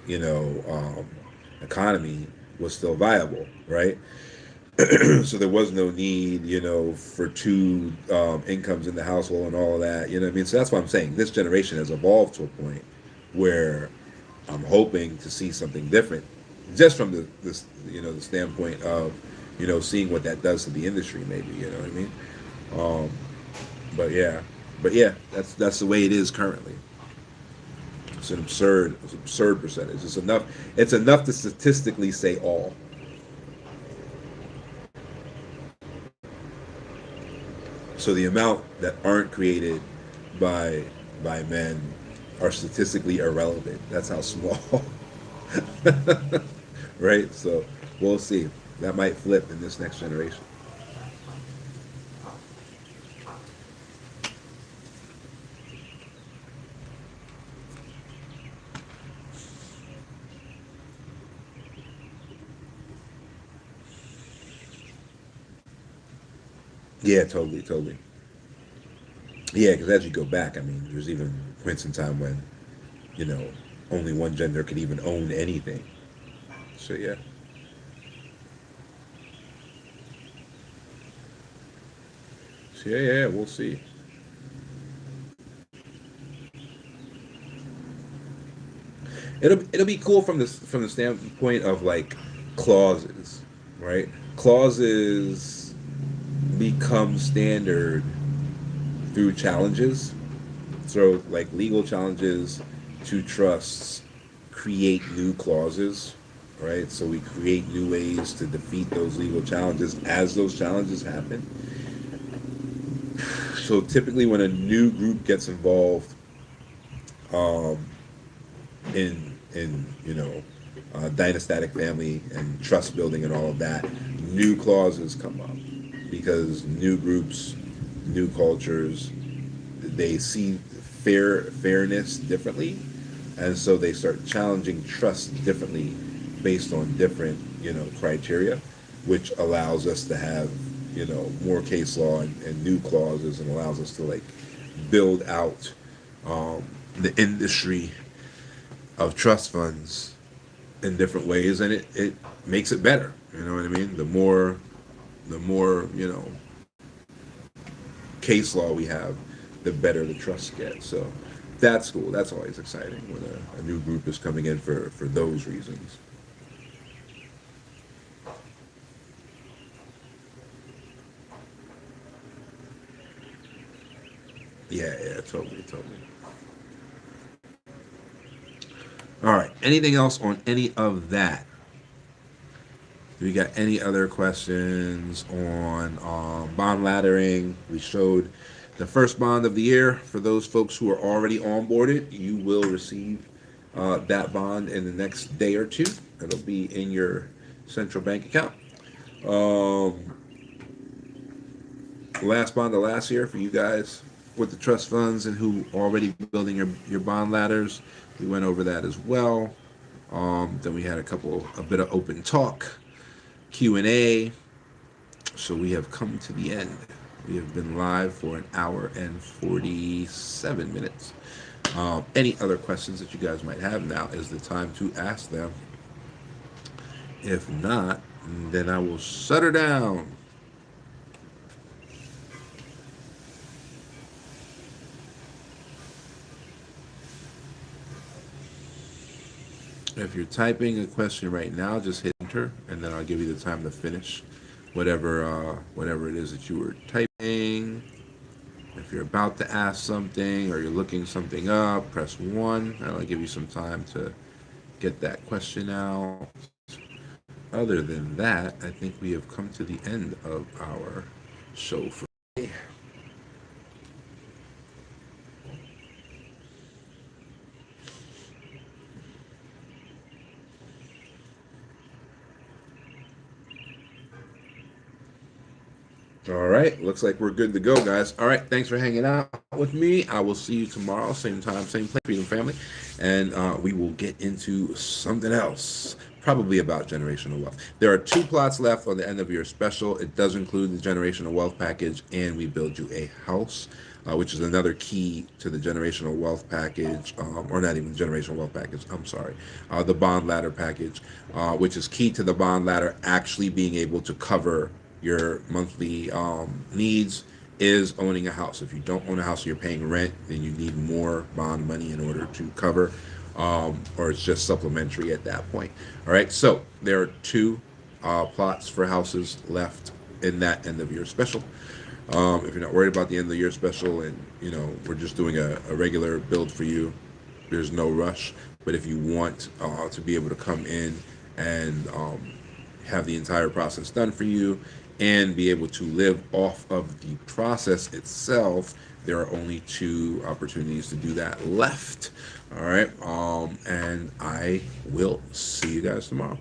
economy was still viable, right? So there was no need, for two incomes in the household and all of that. You know what I mean? So that's why I'm saying this generation has evolved to a point where I'm hoping to see something different, just from the standpoint of seeing what that does to the industry. Maybe you know what I mean. Um, but yeah, that's the way it is currently. It's an absurd percentage. It's enough to statistically say all. So the amount that aren't created by men are statistically irrelevant. That's how small. Right? So we'll see. That might flip in this next generation. Yeah, totally, totally. Yeah, because as you go back, I mean, there's even points in time when, you know, only one gender could even own anything. So yeah. So yeah, yeah, we'll see. It'll be cool from the standpoint of like clauses, right? Clauses become standard through challenges. So like legal challenges to trusts create new clauses, right? So we create new ways to defeat those legal challenges as those challenges happen. So typically when a new group gets involved um, in dynastatic family and trust building and all of that, new clauses come up because new groups, new cultures, they see fairness differently, and so they start challenging trust differently based on different criteria, which allows us to have more case law and new clauses, and allows us to like build out the industry of trust funds in different ways, and it makes it better. You know what I mean? The more case law we have, the better the trusts get. So that's cool. That's always exciting when a new group is coming in for those reasons. Yeah, yeah, totally, totally. All right. Anything else on any of that? Do we got any other questions on bond laddering? We showed the first bond of the year. For those folks who are already onboarded, you will receive that bond in the next day or two. It'll be in your central bank account. Um, Last bond of last year for you guys with the trust funds and who already building your bond ladders. We went over that as well. Then we had a bit of open talk, Q&A. So we have come to the end. We have been live for an hour and 47 minutes. Any other questions that you guys might have, now is the time to ask them. If not, then I will shut her down. If you're typing a question right now, just hit enter, and then I'll give you the time to finish whatever it is that you were typing. If you're about to ask something or you're looking something up, press 1. That'll give you some time to get that question out. Other than that, I think we have come to the end of our show for today. All right, looks like we're good to go, guys. All right, thanks for hanging out with me. I will see you tomorrow, same time, same place, Freedom Family, and we will get into something else, probably about generational wealth. There are 2 plots left on the end of your special. It does include the generational wealth package, and we build you a house, which is another key to the generational wealth package, or not even the generational wealth package. I'm sorry, the bond ladder package, which is key to the bond ladder actually being able to cover your monthly needs, is owning a house. If you don't own a house, you're paying rent, then you need more bond money in order to cover, or it's just supplementary at that point. All right, so there are 2 plots for houses left in that end of year special. If you're not worried about the end of the year special, and we're just doing a regular build for you, there's no rush. But if you want to be able to come in and have the entire process done for you and be able to live off of the process itself, there are only 2 opportunities to do that left. All right. And I will see you guys tomorrow.